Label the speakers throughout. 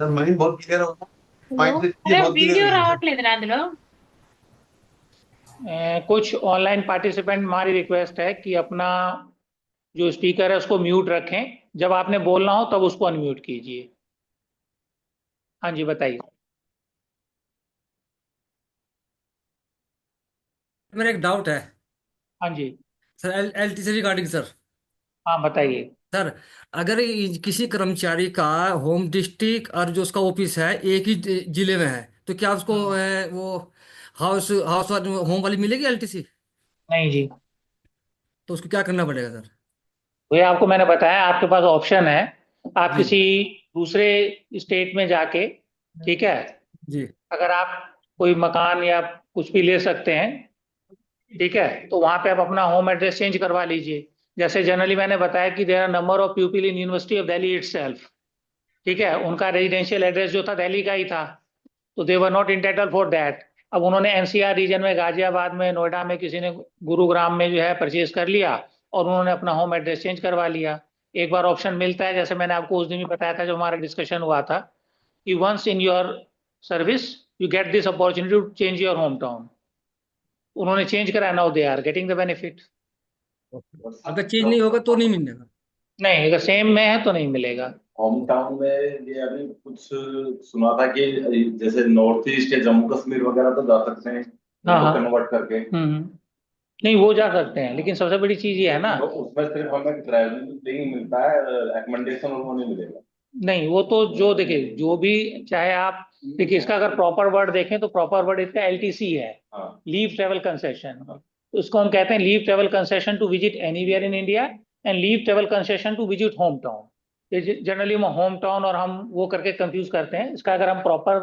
Speaker 1: Sir mind बहुत clear होगा
Speaker 2: hello.
Speaker 1: Mind से चीजें
Speaker 2: అరే
Speaker 1: बहुत क्लियर
Speaker 2: వీడియో
Speaker 1: होगी सर।
Speaker 2: రావట్లేదురా అందులో.
Speaker 3: कुछ ऑनलाइन पार्टिसिपेंट हमारी रिक्वेस्ट है कि अपना जो स्पीकर है उसको म्यूट रखें। जब आपने बोलना हो तब उसको अनम्यूट कीजिए। हाँ जी, बताइए।
Speaker 4: मेरा एक डाउट है
Speaker 3: हाँ जी।
Speaker 4: Sir, LTC regarding sir.
Speaker 3: हाँ, बताइए।
Speaker 4: सर, अगर किसी कर्मचारी का होम डिस्ट्रिक्ट और जो उसका ऑफिस है एक ही जिले में है, तो क्या उसको
Speaker 3: हम्म,
Speaker 4: वो हाउस हाउस होम वाली मिलेगी एलटीसी?
Speaker 3: नहीं जी।
Speaker 4: तो उसको क्या करना पड़ेगा सर?
Speaker 3: भैया, आपको मैंने बताया आपके पास ऑप्शन है। आप
Speaker 4: जी।
Speaker 3: किसी दूसरे स्टेट में जाके, ठीक है,
Speaker 4: जी।
Speaker 3: अगर आप कोई मकान या कुछ भी ले सकते हैं, ठीक है, तो वहां पे आप अपना होम एड्रेस चेंज करवा लीजिए। जैसे जनरली मैंने बताया कि there are number of people in university of Delhi itself, ठीक है, उनका रेजिडेंशियल एड्रेस जो था दिल्ली का ही था, तो they were not entitled for that. अब उन्होंने एनसीआर रीजन में, गाजियाबाद में, नोएडा में, किसी ने गुरुग्राम में जो है परचेज कर लिया और उन्होंने अपना होम एड्रेस चेंज करवा लिया। एक बार ऑप्शन मिलता है, जैसे मैंने आपको उस दिन भी बताया था जब हमारा डिस्कशन हुआ था, कि once in your service you get this opportunity to change your home town. उन्होंने चेंज कराया, now they are getting the benefit.
Speaker 4: अगर चेंज नहीं होगा तो नहीं मिलेगा?
Speaker 3: नहीं, अगर सेम में है तो नहीं मिलेगा।
Speaker 5: होम टाउन में ये अभी कुछ सुना था कि जैसे नॉर्थ ईस्ट या जम्मू कश्मीर वगैरह तो जा सकते हैं
Speaker 3: हाँ
Speaker 5: उनको
Speaker 3: हाँ।
Speaker 5: कन्वर्ट करके।
Speaker 3: नहीं, वो जा सकते हैं, लेकिन सबसे बड़ी चीज ये है ना।
Speaker 5: तो उसमें सिर्फ हमें ट्रैवलिंग मिलता है, एकोमोडेशन और वो नहीं मिलेगा।
Speaker 3: नहीं, वो तो जो देखिए, जो भी चाहे आप देखिए, इसका अगर प्रॉपर वर्ड देखें तो प्रॉपर वर्ड इसका एलटीसी है,
Speaker 5: हाँ।
Speaker 3: Leave travel concession. तो इसको हम कहते हैं leave travel concession to visit anywhere in India and leave travel concession to visit home town. ये जनरली हम होम टाउन और हम वो करके कंफ्यूज करते हैं। इसका अगर हम प्रॉपर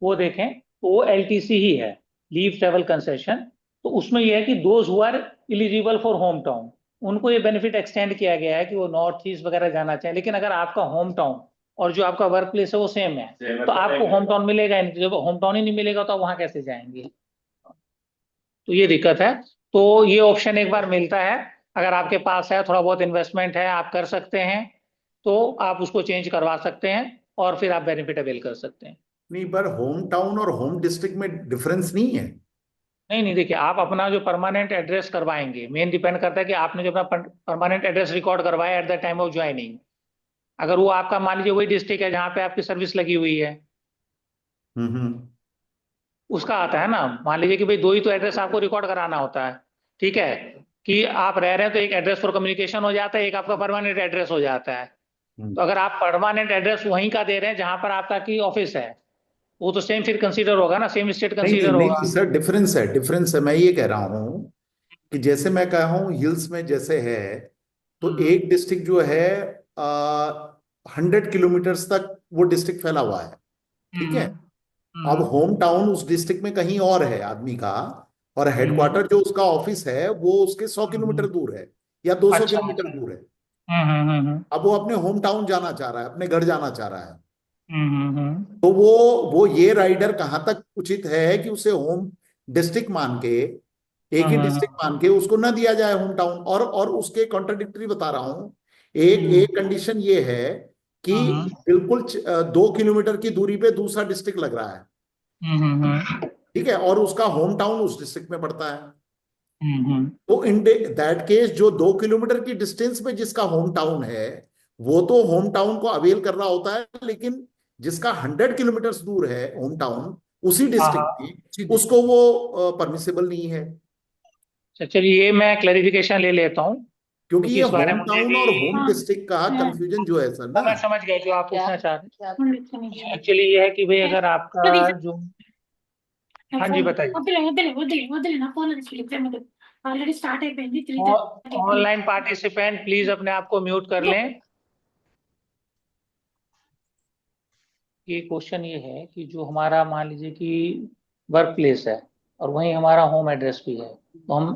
Speaker 3: वो देखें तो वो एलटीसी ही है, लीव ट्रेवल कंसेशन। तो उसमें यह है कि those who are eligible for home town, उनको ये बेनिफिट एक्सटेंड किया गया है कि वो नॉर्थ ईस्ट वगैरह जाना चाहें। लेकिन अगर आपका होम टाउन और जो आपका वर्क प्लेस है वो सेम है, तो आपको होम टाउन मिलेगा ही नहीं। तो जब होम टाउन ही नहीं मिलेगा तो आप वहां कैसे जाएंगे? तो ये दिक्कत है। तो ये ऑप्शन एक बार मिलता है, अगर आपके पास है, थोड़ा बहुत इन्वेस्टमेंट है, आप कर सकते हैं, तो आप उसको चेंज करवा सकते हैं और फिर आप बेनिफिट अवेल कर सकते हैं।
Speaker 6: नहीं, पर होम टाउन और होम डिस्ट्रिक्ट में डिफरेंस नहीं है?
Speaker 3: नहीं नहीं, देखिए, आप अपना जो परमानेंट एड्रेस करवाएंगे, मेन डिपेंड करता है कि आपने जो अपना परमानेंट एड्रेस रिकॉर्ड करवाया at the time of joining. अगर वो आपका मान लीजिए वही डिस्ट्रिक्ट है जहाँ पे आपकी सर्विस लगी हुई है,
Speaker 6: हम्म।
Speaker 3: उसका आता है ना। मान लीजिए कि भाई दो ही तो एड्रेस आपको रिकॉर्ड कराना होता है, ठीक है, कि आप रह रहे हैं तो एक एड्रेस फॉर कम्युनिकेशन हो जाता है, एक आपका परमानेंट एड्रेस हो जाता है।
Speaker 6: हम्म।
Speaker 3: तो अगर आप परमानेंट एड्रेस वहीं का दे रहे हैं जहां पर आपका की ऑफिस है, वो तो सेम फिर कंसीडर होगा ना, सेम स्टेट
Speaker 6: नहीं नहीं
Speaker 3: कंसीडर
Speaker 6: नहीं
Speaker 3: होगा।
Speaker 6: नहीं सर, डिफरेंस है, डिफरेंस है। मैं ये कह रहा हूँ कि जैसे मैं कहा हूँ हिल्स में जैसे है, तो
Speaker 3: हम्म
Speaker 6: एक डिस्ट्रिक्ट जो है 100 किलोमीटर्स तक वो डिस्ट्रिक्ट फैला हुआ है। ठीक है।
Speaker 3: हम्म
Speaker 6: अब
Speaker 3: हम्म
Speaker 6: होम टाउन उस डिस्ट्रिक्ट में कहीं और है आदमी का, और
Speaker 3: हम्म
Speaker 6: हेडक्वार्टर जो उसका ऑफिस है वो उसके 100 किलोमीटर
Speaker 3: हम्म,
Speaker 6: दूर है या 200
Speaker 3: अच्छा।
Speaker 6: किलोमीटर दूर है।
Speaker 3: हम्म।
Speaker 6: अब वो अपने होम टाउन जाना चाह रहा है, अपने घर जाना चाह रहा है।
Speaker 3: हम्म।
Speaker 6: तो वो ये राइडर कहां तक उचित है कि उसे होम डिस्ट्रिक्ट मान के, एक ही
Speaker 3: हम्म
Speaker 6: डिस्ट्रिक्ट मान के उसको ना दिया जाए होम टाउन? और उसके कॉन्ट्रडिक्टरी बता रहा हूं। एक
Speaker 3: हम्म
Speaker 6: एक कंडीशन ये है कि
Speaker 3: हम्म
Speaker 6: बिल्कुल 2 किलोमीटर की दूरी पे दूसरा डिस्ट्रिक्ट लग रहा है।
Speaker 3: हम्म
Speaker 6: ठीक है, और उसका होम टाउन उस डिस्ट्रिक्ट में पड़ता है।
Speaker 3: हम्म
Speaker 6: तो इन दैट केस जो 2 किलोमीटर की डिस्टेंस पे जिसका होम टाउन है वो तो होम टाउन को अवेल कर रहा होता है, लेकिन जिसका 100 किलोमीटर दूर है होम टाउन उसी
Speaker 3: हाँ
Speaker 6: डिस्ट्रिक्ट
Speaker 3: हाँ।
Speaker 6: में, उसको वो परमिसेबल नहीं है।
Speaker 3: अच्छा, चलिए, ये मैं क्लैरिफिकेशन ले लेता हूँ,
Speaker 6: क्योंकि
Speaker 3: क्योंकि
Speaker 6: ये
Speaker 3: इस बारे में
Speaker 6: होम
Speaker 3: मुझे
Speaker 6: टाउन
Speaker 3: भी।
Speaker 6: और होम
Speaker 2: हाँ,
Speaker 6: डिस्ट्रिक्ट का कंफ्यूजन जो है सर
Speaker 3: वो
Speaker 6: ना।
Speaker 3: मैं समझ गया जो आप पूछना चाह रहे हैं।
Speaker 2: ఫోన్
Speaker 3: एक्चुअली ये है कि भाई अगर आपका जो। हाँ जी, बताइए।
Speaker 2: వద్దులే వద్దులే వద్దులే వద్దులే నా ఫోన్ తీసుకెళ్ళి ఆల్రెడీ స్టార్ట్ అయిపోయింది 3:30 ప్లీజ్.
Speaker 3: ऑनलाइन पार्टिसिपेंट प्लीज अपने आप को म्यूट कर लें। ये क्वेश्चन ये है कि जो हमारा मान लीजिए कि वर्क प्लेस है और वहीं हमारा होम एड्रेस भी है, तो हम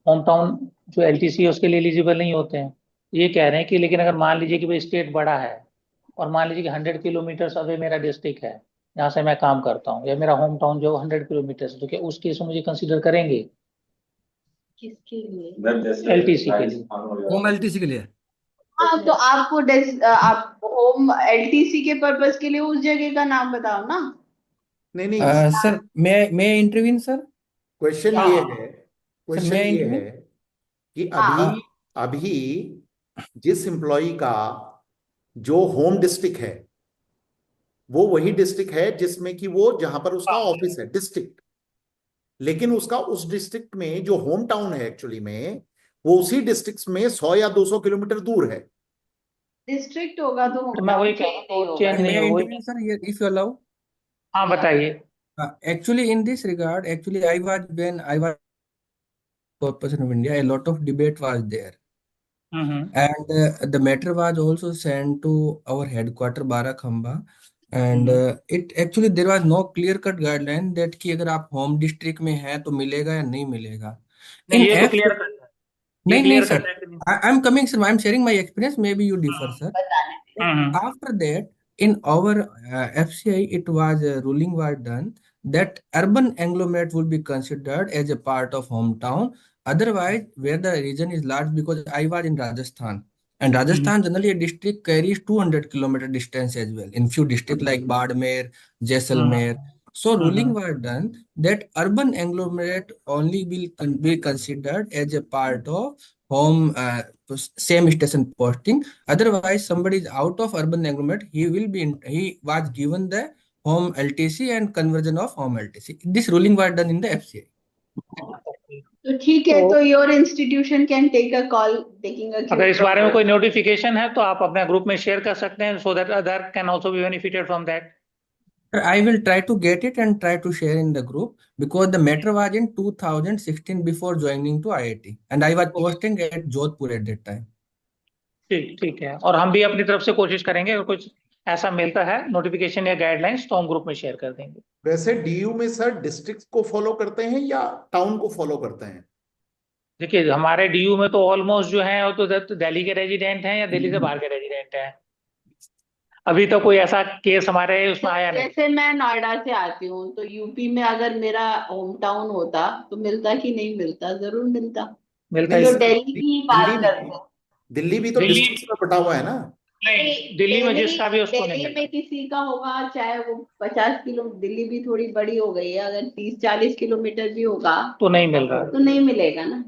Speaker 3: होम टाउन जो एलटीसी है उसके लिए एलिजिबल नहीं होते हैं। ये कह रहे हैं कि लेकिन अगर मान लीजिए कि भाई स्टेट बड़ा है और मान लीजिए कि 100 किलोमीटर अवे मेरा डिस्ट्रिक्ट है जहाँ से मैं काम करता हूँ, या मेरा होम टाउन जो 100 किलोमीटर, तो क्या उस केस में मुझे कंसिडर करेंगे
Speaker 2: किसके लिए?
Speaker 5: जैसे
Speaker 3: एलटीसी के लिए?
Speaker 5: राजस्थान
Speaker 4: होम
Speaker 5: वगैरह।
Speaker 4: एलटीसी के लिए?
Speaker 1: हाँ, तो आपको आप होम एलटीसी के पर्पस के लिए उस जगह का नाम बताओ ना।
Speaker 6: नहीं नहीं,
Speaker 4: सर मैं इंटरव्यून सर।
Speaker 6: क्वेश्चन
Speaker 1: या
Speaker 6: ये है,
Speaker 4: सर
Speaker 6: क्वेश्चन
Speaker 4: मैं
Speaker 6: ये है
Speaker 4: इंटरव्यून।
Speaker 6: कि अभी
Speaker 1: हाँ,
Speaker 6: अभी जिस एम्प्लॉय का जो होम डिस्ट्रिक्ट है वो वही डिस्ट्रिक्ट है जिसमें कि वो जहां पर उसका ऑफिस है, डिस्ट्रिक्ट। लेकिन उसका उस डिस्ट्रिक्ट में जो होम टाउन है एक्चुअली में, वो उसी डिस्ट्रिक्ट में 100 या 200 किलोमीटर दूर है।
Speaker 1: डिस्ट्रिक्ट होगा तो
Speaker 3: तो
Speaker 1: होम
Speaker 3: मैं वही
Speaker 1: टाउन
Speaker 3: कह रहा
Speaker 1: चेंज
Speaker 3: हूँ,
Speaker 1: नहीं
Speaker 3: तो
Speaker 1: होगा।
Speaker 3: चेंज नहीं
Speaker 4: मैं
Speaker 3: हो वही।
Speaker 4: इंटरव्यून सर, इफ यू अलाउ।
Speaker 3: हाँ
Speaker 1: या
Speaker 3: बताइए।
Speaker 4: Actually, in this regard, actually, when I was person of India, a lot of debate was there,
Speaker 3: hmm.
Speaker 4: and the matter was also sent to our headquarter Barakhamba, and
Speaker 3: hmm.
Speaker 4: it actually there was no clear cut guideline that कि अगर आप home district में हैं तो मिलेगा या नहीं मिलेगा।
Speaker 3: नहीं
Speaker 4: इन
Speaker 3: ये तो
Speaker 4: एफ
Speaker 3: क्लियर कट है, ये
Speaker 4: नहीं नहीं
Speaker 3: क्लियर
Speaker 4: सर,
Speaker 3: कट है कि नहीं।
Speaker 4: I am coming sir, I am sharing my experience, may be you differ
Speaker 3: hmm.
Speaker 4: Sir.
Speaker 1: बताने दीजिए।
Speaker 3: हम्म।
Speaker 4: After that, in our FCI, it was ruling was done that urban agglomerate would be considered as a part of hometown. Otherwise, where the region is large, because I was in Rajasthan, and
Speaker 3: hmm.
Speaker 4: Rajasthan generally a district carries 200-kilometer distance as well. In few districts like Badmer,
Speaker 3: hmm.
Speaker 4: Jaisalmer. So ruling
Speaker 3: hmm.
Speaker 4: was done that urban agglomerate only will be considered as a part of home same station posting. Otherwise, somebody is out of urban agglomerate, he was given the home LTC and conversion of home LTC. This ruling was done in the FCI.
Speaker 1: तो ठीक है,
Speaker 3: तो
Speaker 1: तो your institution can take a call taking a cue
Speaker 3: अगर इस बारे में
Speaker 1: from.
Speaker 3: कोई नोटिफिकेशन है तो आप अपने ग्रुप में शेयर कर सकते हैं, so that other can also be benefited from that.
Speaker 4: I will try to get it and try to share in the group because the matter was in 2016 before joining to IIT, and I was posting at Jodhpur at that time.
Speaker 3: ठीक ठीक है, और हम भी अपनी तरफ से कोशिश करेंगे, अगर कुछ ऐसा मिलता है नोटिफिकेशन या गाइडलाइंस तो हम ग्रुप में शेयर कर देंगे।
Speaker 6: वैसे डीयू में सर डिस्ट्रिक्ट को फॉलो करते हैं या टाउन को फॉलो करते हैं?
Speaker 3: देखिए हमारे डीयू में तो ऑलमोस्ट जो है वो तो दिल्ली के रेजिडेंट हैं या दिल्ली से बाहर के रेजिडेंट हैं। अभी तो कोई ऐसा केस हमारे उसमें आया नहीं।
Speaker 1: जैसे मैं नोएडा से आती हूँ, तो यूपी में अगर मेरा होम टाउन होता तो मिलता कि नहीं मिलता? जरूर मिलता।
Speaker 3: मिलता
Speaker 6: नहीं
Speaker 3: ही।
Speaker 1: चलो
Speaker 6: सर,
Speaker 1: दिल्ली की
Speaker 6: दिल्ली
Speaker 1: बात करते
Speaker 6: में,
Speaker 1: हैं।
Speaker 6: दिल्ली भी तो
Speaker 3: दिल्ली
Speaker 6: डिस्ट्रिक्ट में बटा हुआ है ना।
Speaker 3: नहीं, दिल्ली में
Speaker 1: दिल्ली
Speaker 3: जिसका भी उसको नहीं
Speaker 1: दिल्ली
Speaker 3: मिलता।
Speaker 1: में किसी का होगा, चाहे वो 50 किलो, दिल्ली भी थोड़ी बड़ी हो गई है, अगर 30-40 किलोमीटर भी होगा
Speaker 3: तो नहीं मिल रहा।
Speaker 1: तो नहीं मिलेगा ना।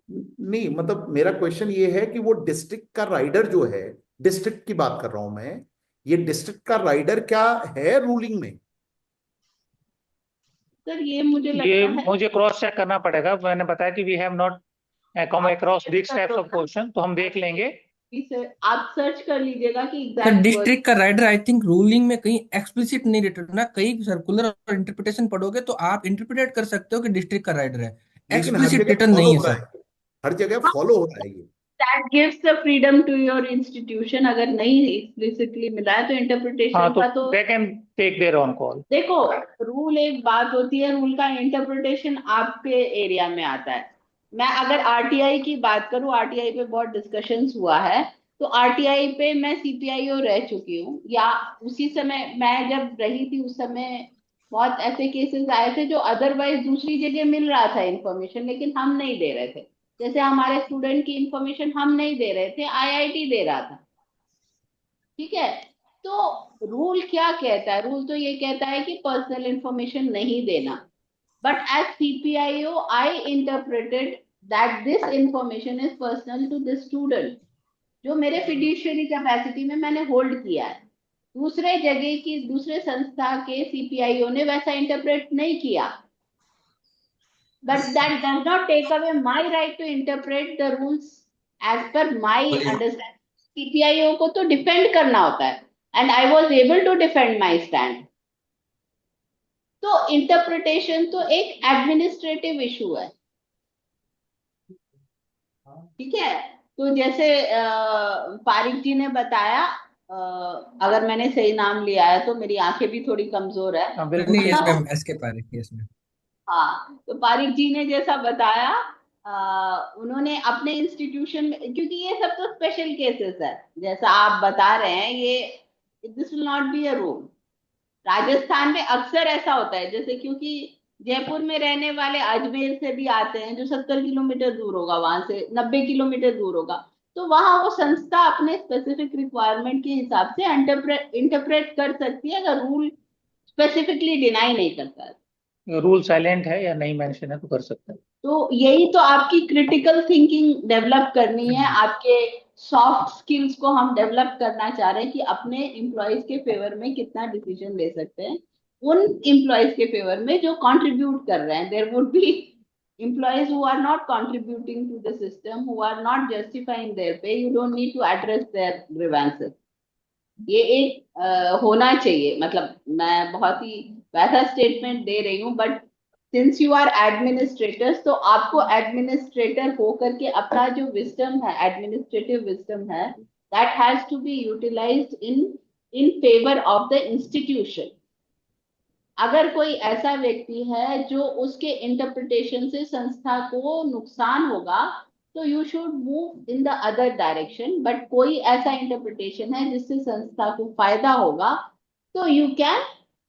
Speaker 6: नहीं मतलब मेरा क्वेश्चन ये है कि वो डिस्ट्रिक्ट का राइडर जो है, डिस्ट्रिक्ट की बात कर रहा हूं मैं, ये डिस्ट्रिक्ट का राइडर क्या है रूलिंग में?
Speaker 1: सर ये मुझे
Speaker 3: ये
Speaker 1: लगता है
Speaker 3: मुझे क्रॉस चेक करना पड़ेगा, मैंने बताया कि वी हैव नॉट कम
Speaker 1: आप
Speaker 3: अक्रॉस
Speaker 1: check
Speaker 3: दिस
Speaker 1: कर
Speaker 3: टाइप्स
Speaker 1: लो
Speaker 3: ऑफ
Speaker 1: ना।
Speaker 3: क्वेश्चन, तो हम देख लेंगे।
Speaker 1: आप सर्च कर लीजिएगा कि
Speaker 4: सर
Speaker 1: एग्जैक्ट वर्ड।
Speaker 4: डिस्ट्रिक्ट का राइडर आई थिंक रूलिंग में कहीं एक्सप्लिसिट नहीं रिटर्न ना, कहीं सर्कुलर और इंटरप्रिटेशन पढ़ोगे तो आप इंटरप्रिटेट कर सकते हो कि डिस्ट्रिक्ट का राइडर है,
Speaker 6: लेकिन हर
Speaker 4: एक्सप्लिसिट
Speaker 6: जगह
Speaker 4: रिटर्न
Speaker 6: फॉलो
Speaker 4: नहीं है
Speaker 6: हो रहा
Speaker 4: सर।
Speaker 6: है, हर जगह फॉलो हो रहा है ये।
Speaker 1: That gives the freedom to your institution. अगर नहीं एक्सप्लिसिटली मिला है तो
Speaker 3: हाँ
Speaker 1: इंटरप्रिटेशन
Speaker 3: तो
Speaker 1: का तो
Speaker 3: they can take their own call.
Speaker 1: देखो, रूल एक बात होती है, रूल का इंटरप्रिटेशन आपके एरिया में आता है। मैं अगर आरटीआई की बात करूं, आरटीआई पे बहुत डिस्कशंस हुआ है, तो आरटीआई पे मैं सीपीआईओ रह चुकी हूँ, या उसी समय मैं जब रही थी उस समय बहुत ऐसे केसेस आए थे जो अदरवाइज दूसरी जगह मिल रहा था इंफॉर्मेशन, लेकिन हम नहीं दे रहे थे। जैसे हमारे स्टूडेंट की इंफॉर्मेशन हम नहीं दे रहे थे, आईआईटी दे रहा था। ठीक है, तो रूल क्या कहता है? रूल तो ये कहता है कि पर्सनल इंफॉर्मेशन नहीं देना। But as CPIO I interpreted that this information is personal to this student, जो मेरे फिड्यूशियरी कैपेसिटी में मैंने होल्ड किया है। दूसरे जगह की दूसरे संस्था के सीपीआईओ ने वैसा इंटरप्रेट नहीं किया, but that does not take away my right to interpret the rules as per my understanding. सीपीआईओ को तो डिफेंड करना होता है, and I was able to defend my stand. तो इंटरप्रिटेशन तो एक एडमिनिस्ट्रेटिव इशू है। ठीक है, तो जैसे पारिक जी ने बताया, अगर मैंने सही नाम लिया है तो मेरी आंखें भी थोड़ी कमजोर है।
Speaker 3: हाँ बिल्कुल
Speaker 4: नहीं
Speaker 3: ठीक
Speaker 4: यस
Speaker 3: है।
Speaker 4: मैम, एस के पारिक, यस मैम।
Speaker 1: हाँ, तो पारिक जी ने जैसा बताया, उन्होंने अपने इंस्टीट्यूशन में, क्योंकि ये सब तो स्पेशल केसेस है जैसा आप बता रहे हैं, ये this will not be a rule. Rajasthan में अक्सर ऐसा होता है, जैसे क्योंकि जयपुर में रहने वाले अजमेर से भी आते हैं, जो 70 किलोमीटर दूर होगा, वहां से 90 किलोमीटर दूर होगा। तो वहां वो संस्था अपने स्पेसिफिक रिक्वायरमेंट के हिसाब से इंटरप्रेट कर सकती है, अगर रूल स्पेसिफिकली डिनाई नहीं करता है।
Speaker 3: रूल साइलेंट है या नहीं मेंशन है तो कर सकते हैं।
Speaker 1: तो यही तो आपकी क्रिटिकल थिंकिंग डेवलप करनी है, आपके सॉफ्ट स्किल्स को हम डेवलप करना चाह रहे हैं कि अपने एम्प्लॉयज के फेवर में कितना डिसीजन ले सकते हैं, उन एम्प्लॉयज के फेवर में जो कंट्रीब्यूट कर रहे हैं। There would be employees who are not contributing to the system, who are not justifying their pay. You don't need to address their grievances. ये एक होना चाहिए, मतलब मैं बहुत ही वैसा स्टेटमेंट दे रही हूँ, but since you are administrators, तो आपको एडमिनिस्ट्रेटर होकर के अपना जो विजडम है, एडमिनिस्ट्रेटिव विजडम है, that has to be utilised in favour of the institution. अगर कोई ऐसा व्यक्ति है जो उसके इंटरप्रिटेशन से संस्था को नुकसान होगा, तो you should move in the other direction. But कोई ऐसा इंटरप्रिटेशन है जिससे संस्था को फायदा होगा, तो you can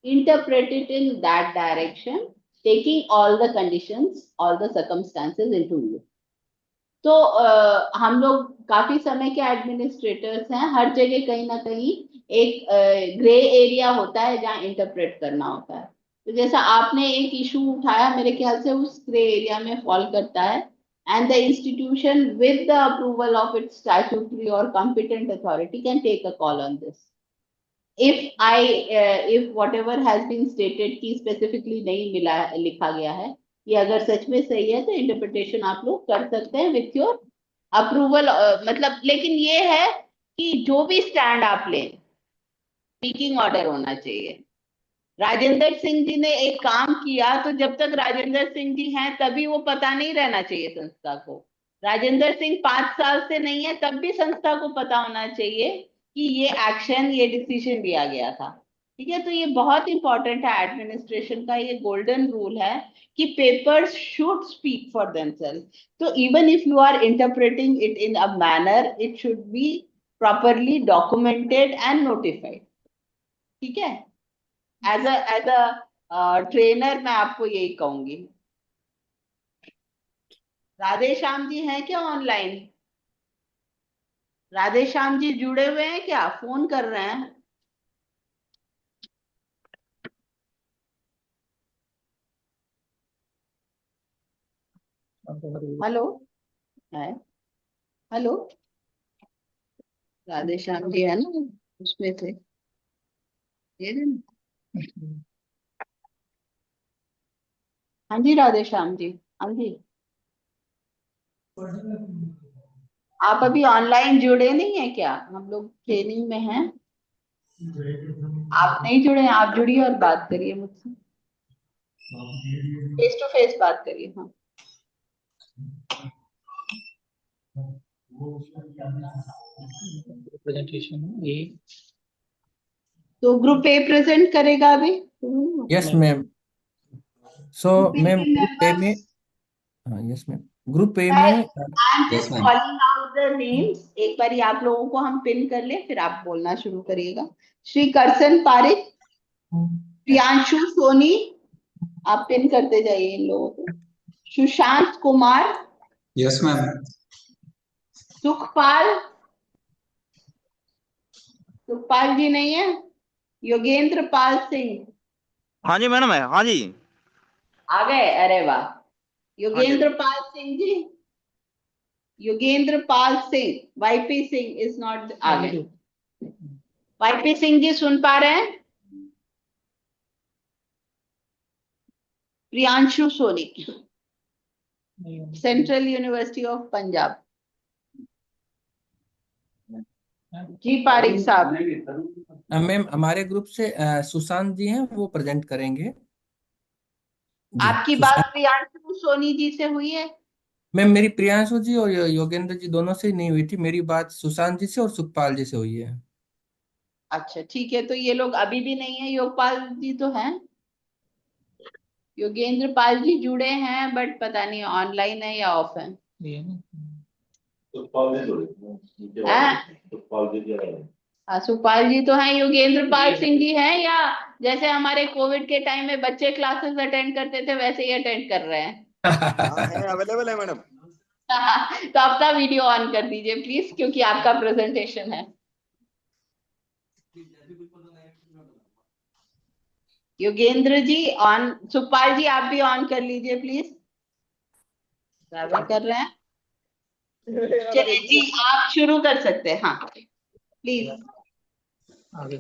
Speaker 1: interpret it in that direction, taking all the conditions, all the circumstances into view. तो हम लोग काफी समय के एडमिनिस्ट्रेटर्स हैं, हर जगह कहीं ना कहीं एक ग्रे एरिया होता है जहाँ इंटरप्रेट करना होता है। तो जैसा आपने एक इशू उठाया, मेरे ख्याल से उस ग्रे एरिया में फॉल करता है, and the institution with the approval of its statutory और competent authority can take a call on this. if whatever has been stated कि स्पेसिफिकली नहीं मिला, लिखा गया है, ये अगर सच में सही है तो इंटरप्रिटेशन आप लोग कर सकते हैं विथ योर अप्रूवल। मतलब लेकिन ये है कि जो भी स्टैंड आप लें, स्पीकिंग ऑर्डर होना चाहिए। राजेंद्र सिंह जी ने एक काम किया, तो जब तक राजेंद्र सिंह जी हैं तभी वो पता नहीं रहना चाहिए संस्था को। राजेंद्र सिंह 5 साल से नहीं है तब भी संस्था को पता होना चाहिए कि ये एक्शन, ये डिसीजन लिया गया था। ठीक है, तो ये बहुत इंपॉर्टेंट है, एडमिनिस्ट्रेशन का ये गोल्डन रूल है कि papers should speak for themselves. तो even if you are interpreting it in a manner, it should be properly documented and notified. ठीक है, एज अ ट्रेनर मैं आपको यही कहूंगी। राधे श्याम जी हैं क्या ऑनलाइन? राधे श्याम जी जुड़े हुए हैं क्या, फोन कर रहे हैं? हेलो है, हेलो, राधे श्याम जी है ना उसमें से, ये देना। हाँ जी राधे श्याम जी, हाँ जी। आप अभी ऑनलाइन जुड़े नहीं है क्या? हम लोग ट्रेनिंग में हैं। आप नहीं जुड़े हैं, आप जुड़िए और बात करिए मुझसे, फेस टू फेस बात करिए। हाँ,
Speaker 3: प्रेजेंटेशन ये
Speaker 1: तो ग्रुप ए प्रेजेंट करेगा अभी।
Speaker 4: Yes ma'am. So
Speaker 1: group A
Speaker 4: ma'am
Speaker 1: के
Speaker 4: ग्रुप ए में,
Speaker 1: मेंबर्स,
Speaker 4: हाँ yes ma'am, group A
Speaker 1: I
Speaker 4: में
Speaker 1: am
Speaker 7: yes
Speaker 1: just
Speaker 7: ma'am.
Speaker 1: Calling out the names. एक बार आप लोगों को हम पिन कर ले, फिर आप बोलना शुरू करिएगा। श्री करसन पारिक, प्रियांशु सोनी, आप पिन करते जाइए इन लोगों को। Sushant Kumar,
Speaker 7: yes ma'am.
Speaker 1: सुखपाल, सुखपाल जी नहीं है। योगेंद्र पाल सिंह
Speaker 8: हाँ जी मैडम है, हाँ जी।
Speaker 1: आ गए, अरे वाह।
Speaker 8: हाँ
Speaker 1: Yogendra
Speaker 8: ji.
Speaker 1: Pal Singh ji, Yogendra Pal Singh, YP Singh is not, आ गए। वाईपी सिंह जी सुन पा रहे हैं? Priyanshu Soni, central university of Punjab. जी पारिक साहब,
Speaker 4: मैम हमारे ग्रुप से सुशांत जी हैं, वो प्रेजेंट करेंगे जी।
Speaker 1: आपकी बात
Speaker 4: सुशांत
Speaker 1: प्रियांशु सोनी जी से हुई है?
Speaker 4: मैम, मेरी प्रियांशु जी और योगेंद्र जी दोनों से नहीं हुई थी, मेरी बात सुशांत जी से और सुखपाल जी से हुई है।
Speaker 1: अच्छा ठीक है, तो ये लोग अभी भी नहीं है। योगपाल जी तो हैं, योगेंद्र पाल जी जुड़े हैं, बट पता नहीं ऑनलाइन है या ऑफ है।
Speaker 3: ये ना
Speaker 5: सुखपाल जी जुड़े, नीचे
Speaker 1: हाँ?
Speaker 5: वाले सुखपाल जी जुड़े हैं।
Speaker 1: सुपाल जी तो हैं, योगेंद्र पाल सिंह जी हैं, या जैसे हमारे कोविड के टाइम में बच्चे क्लासेस अटेंड करते थे वैसे ही अटेंड कर रहे हैं?
Speaker 8: हाँ है, अवेलेबल है मैडम।
Speaker 1: तो अपना वीडियो ऑन कर दीजिए प्लीज, क्योंकि आपका प्रेजेंटेशन है। योगेंद्र जी ऑन, सुपाल जी आप भी ऑन कर लीजिए प्लीज। ट्रैवल कर रहे हैं? चलिए जी, आप शुरू कर सकते हैं, हाँ प्लीज।
Speaker 3: आगे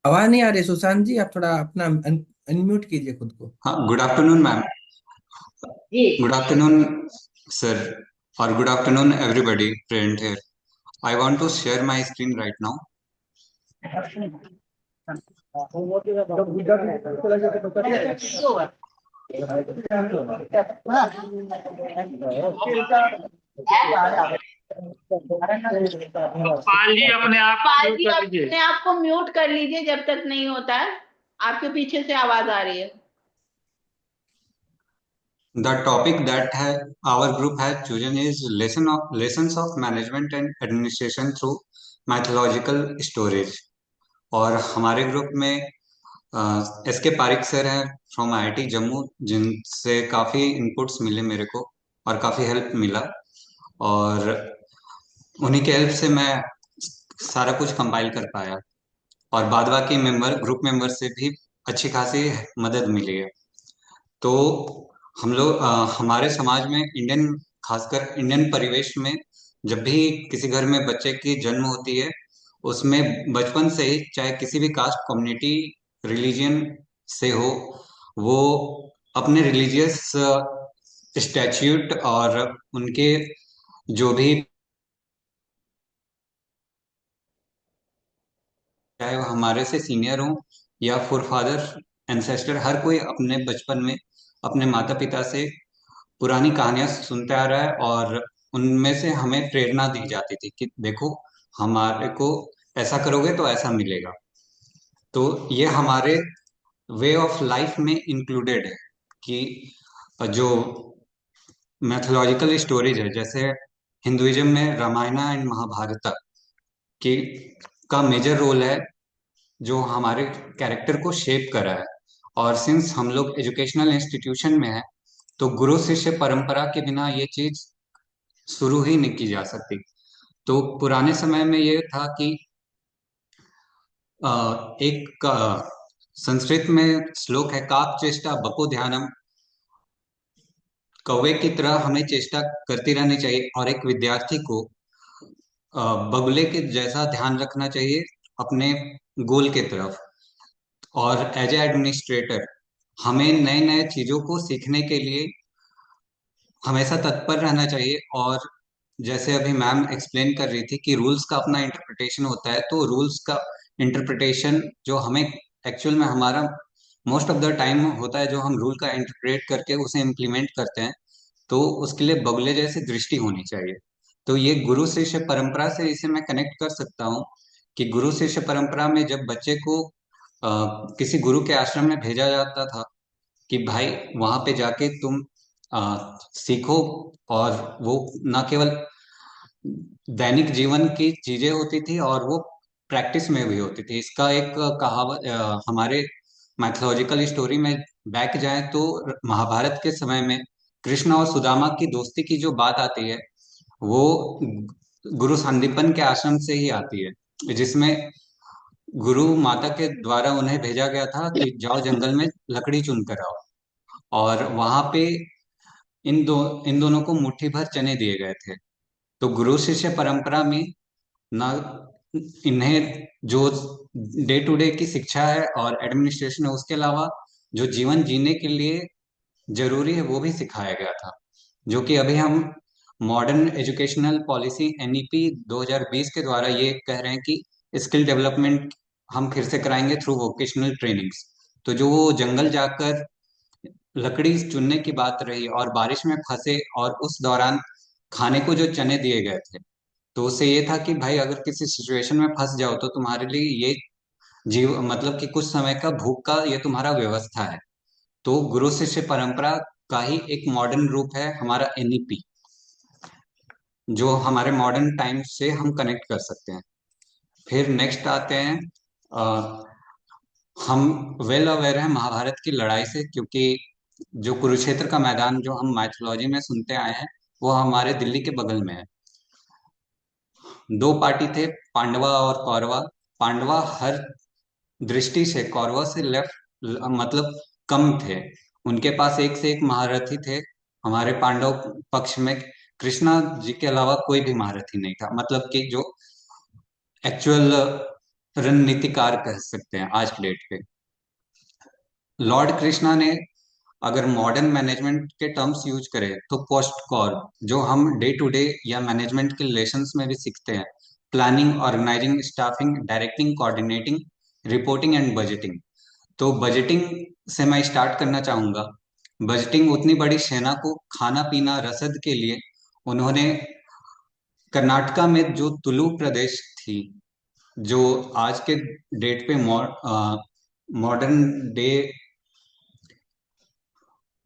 Speaker 4: आवाज नहीं आ रही सुशांत जी, आप थोड़ा अपना अनम्यूट कीजिए खुद को।
Speaker 7: हाँ, गुड आफ्टरनून मैम।
Speaker 1: जी
Speaker 7: गुड आफ्टरनून सर, और good afternoon everybody present here. I want to share my screen right now.
Speaker 3: Pal ji अपने आप को
Speaker 1: पाल
Speaker 3: म्यूट
Speaker 1: जी
Speaker 3: कर लीजिए।
Speaker 1: अपने आप को म्यूट कर लीजिए जब तक नहीं होता है, आपके पीछे से आवाज आ रही है।
Speaker 7: The topic that our group has chosen is lessons of management and administration through mythological stories. और हमारे ग्रुप में एस के पारिक सर हैं फ्रॉम आईआईटी जम्मू, जिनसे काफ़ी इनपुट्स मिले मेरे को और काफ़ी हेल्प मिला, और उन्हीं के हेल्प से मैं सारा कुछ कंपाइल कर पाया, और बाद बाकी ग्रुप मेंबर से भी अच्छी खासी मदद मिली है। तो हम लोग हमारे समाज में खासकर इंडियन परिवेश में, जब भी किसी घर में बच्चे की जन्म होती है, उसमें बचपन से ही, चाहे किसी भी कास्ट कम्युनिटी रिलीजियन से हो, वो अपने रिलीजियस स्टैच्यूट और उनके जो भी, चाहे वो हमारे से सीनियर हो या फोर फादर एंसेस्टर, हर कोई अपने बचपन में अपने माता पिता से पुरानी कहानियां सुनते आ रहा है, और उनमें से हमें प्रेरणा दी जाती थी कि देखो, हमारे को ऐसा करोगे तो ऐसा मिलेगा। तो ये हमारे वे ऑफ लाइफ में इंक्लूडेड है कि जो मैथोलॉजिकल स्टोरीज है, जैसे हिंदुइज्म में रामायण एंड महाभारत की का मेजर रोल है, जो हमारे कैरेक्टर को शेप करा है। और सिंस हम लोग एजुकेशनल इंस्टीट्यूशन में है, तो गुरु शिष्य परंपरा के बिना ये चीज शुरू ही नहीं की जा सकती। तो पुराने समय में ये था कि एक संस्कृत में श्लोक है, काक चेष्टा बको ध्यानम, कौवे की तरह हमें चेष्टा करती रहनी चाहिए, और एक विद्यार्थी को बगुले के जैसा ध्यान रखना चाहिए अपने गोल के तरफ। और एज ए एडमिनिस्ट्रेटर हमें नए नए चीजों को सीखने के लिए हमेशा तत्पर रहना चाहिए। और जैसे अभी मैम एक्सप्लेन कर रही थी कि रूल्स का अपना इंटरप्रिटेशन होता है, तो रूल्स का इंटरप्रिटेशन जो हमें एक्चुअल में हमारा मोस्ट ऑफ द टाइम होता है, जो हम रूल का इंटरप्रेट करके उसे इम्प्लीमेंट करते हैं, तो उसके लिए बगुले जैसी दृष्टि होनी चाहिए। तो ये गुरु शिष्य परंपरा से इसे मैं कनेक्ट कर सकता हूँ कि गुरु शिष्य परंपरा में जब बच्चे को किसी गुरु के आश्रम में भेजा जाता था कि भाई वहां पे जाके तुम सीखो, और वो न केवल दैनिक जीवन की चीजें होती थी, और वो प्रैक्टिस में भी होती थी। इसका एक कहावत हमारे मैथोलॉजिकल स्टोरी में बैक जाए तो महाभारत के समय में कृष्ण और सुदामा की दोस्ती की जो बात आती है, वो गुरु संदीपन के आश्रम से ही आती है, जिसमें गुरु माता के द्वारा उन्हें भेजा गया था कि जाओ जंगल में लकड़ी चुन कर आओ, और वहां पे इन दोनों को मुट्ठी भर चने दिए गए थे। तो गुरु शिष्य परंपरा में ना इन्हें जो डे टू डे की शिक्षा है और एडमिनिस्ट्रेशन है, उसके अलावा जो जीवन जीने के लिए जरूरी है वो भी सिखाया गया था, जो कि अभी हम मॉडर्न एजुकेशनल पॉलिसी एनईपी 2020 के द्वारा ये कह रहे हैं कि स्किल डेवलपमेंट हम फिर से कराएंगे थ्रू वोकेशनल ट्रेनिंग्स। तो जो वो जंगल जाकर लकड़ी चुनने की बात रही, और बारिश में फंसे, और उस दौरान खाने को जो चने दिए गए थे, तो उससे ये था कि भाई अगर किसी सिचुएशन में फंस जाओ तो तुम्हारे लिए ये जीव मतलब कि कुछ समय का भूख का ये तुम्हारा व्यवस्था है। तो गुरु शिष्य परंपरा का ही एक मॉडर्न रूप है हमारा एनईपी, जो हमारे मॉडर्न टाइम से हम कनेक्ट कर सकते हैं। फिर नेक्स्ट आते हैं, अ, हम वेल अवेयर हैं महाभारत की लड़ाई से, क्योंकि जो कुरुक्षेत्र का मैदान जो हम माइथोलॉजी में सुनते आए हैं वो हमारे दिल्ली के बगल में है। दो पार्टी थे, पांडवा और कौरवा। पांडवा हर दृष्टि से कौरवा से लेफ्ट मतलब कम थे। उनके पास एक से एक महारथी थे। हमारे पांडव पक्ष में कृष्णा जी के अलावा कोई भी महारथी नहीं था, मतलब कि जो एक्चुअल रणनीतिकार कह सकते हैं आज की डेट पे। लॉर्ड कृष्णा ने अगर मॉडर्न मैनेजमेंट के टर्म्स यूज करें तो पोस्ट कॉर, जो हम डे टू डे या मैनेजमेंट के रिलेशंस में भी सीखते हैं, planning, organising, staffing, directing, coordinating, reporting and budgeting. तो बजटिंग से मैं स्टार्ट करना चाहूंगा। बजटिंग उतनी बड़ी सेना को खाना पीना रसद के लिए उन्होंने कर्नाटका में जो तुलु प्रदेश थी, जो आज के डेट पे modern day,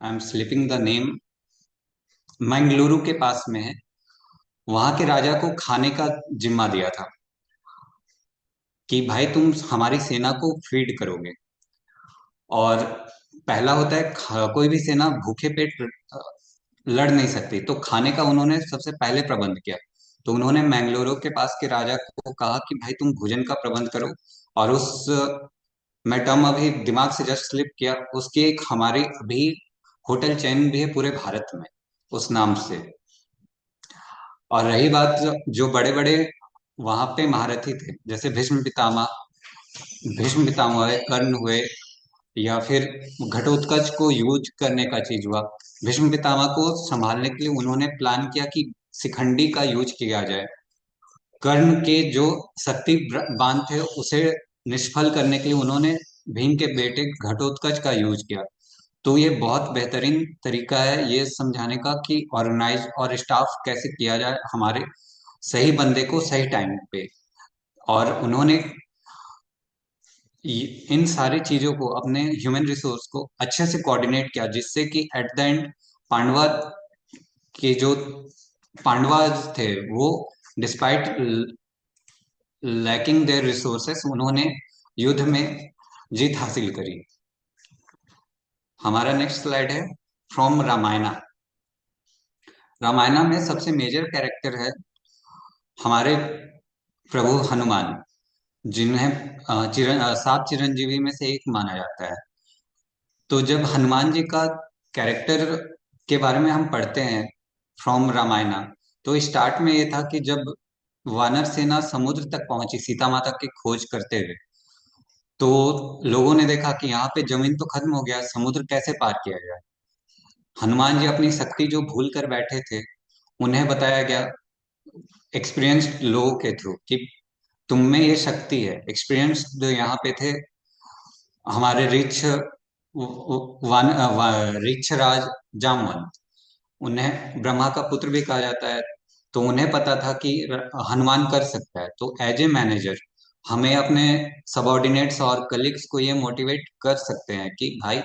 Speaker 7: I am slipping the name, Mangaluru के पास में है, वहां के राजा को खाने का जिम्मा दिया था कि भाई तुम हमारी सेना को फीड करोगे। और पहला होता है कोई भी सेना भूखे पेट लड़ नहीं सकती, तो खाने का उन्होंने सबसे पहले प्रबंध किया। तो उन्होंने मैंगलोर के पास के राजा को कहा कि भाई तुम भोजन का प्रबंध करो। और उस मैं टर्म अभी दिमाग से जस्ट स्लिप किया, उसकी एक हमारी अभी होटल चेन भी है पूरे भारत में उस नाम से। और रही बात जो बड़े बड़े वहां पे महारथी थे, जैसे भीष्म पितामह हुए, कर्ण हुए, या फिर घटोत्कच को यूज करने का चीज हुआ। भीष्म पितामह को संभालने के लिए उन्होंने प्लान किया कि शिखंडी का यूज किया जाए। कर्ण के जो शक्ति बांध थे उसे निष्फल करने के लिए उन्होंने भीम के बेटे घटोत्कच का यूज किया। तो ये बहुत बेहतरीन तरीका है ये समझाने का कि ऑर्गेनाइज और स्टाफ कैसे किया जाए हमारे सही बंदे को सही टाइम पे। और उन्होंने इन सारी चीजों को, अपने ह्यूमन रिसोर्स को अच्छे से कोऑर्डिनेट किया, जिससे कि एट द एंड पांडवा के जो पांडवा थे वो डिस्पाइट लैकिंग देयर रिसोर्सेस उन्होंने युद्ध में जीत हासिल करी। हमारा नेक्स्ट स्लाइड है फ्रॉम रामायणा। रामायणा में सबसे मेजर कैरेक्टर है हमारे प्रभु हनुमान, जिन्हें सात चिरंजीवी में से एक माना जाता है। तो जब हनुमान जी का कैरेक्टर के बारे में हम पढ़ते हैं फ्रॉम रामायणा, तो स्टार्ट में ये था कि जब वानर सेना समुद्र तक पहुंची सीता माता की खोज करते हुए, तो लोगों ने देखा कि यहाँ पे जमीन तो खत्म हो गया, समुद्र कैसे पार किया जाए। हनुमान जी अपनी शक्ति जो भूल कर बैठे थे, उन्हें बताया गया एक्सपीरियंस्ड लोगों के थ्रू कि तुम में ये शक्ति है। एक्सपीरियंस्ड यहाँ पे थे हमारे ऋक्ष राज जामवंत, उन्हें ब्रह्मा का पुत्र भी कहा जाता है। तो उन्हें पता था कि हनुमान कर सकता है। तो एज ए मैनेजर हमें अपने सबॉर्डिनेट्स और कलीग्स को ये मोटिवेट कर सकते हैं कि भाई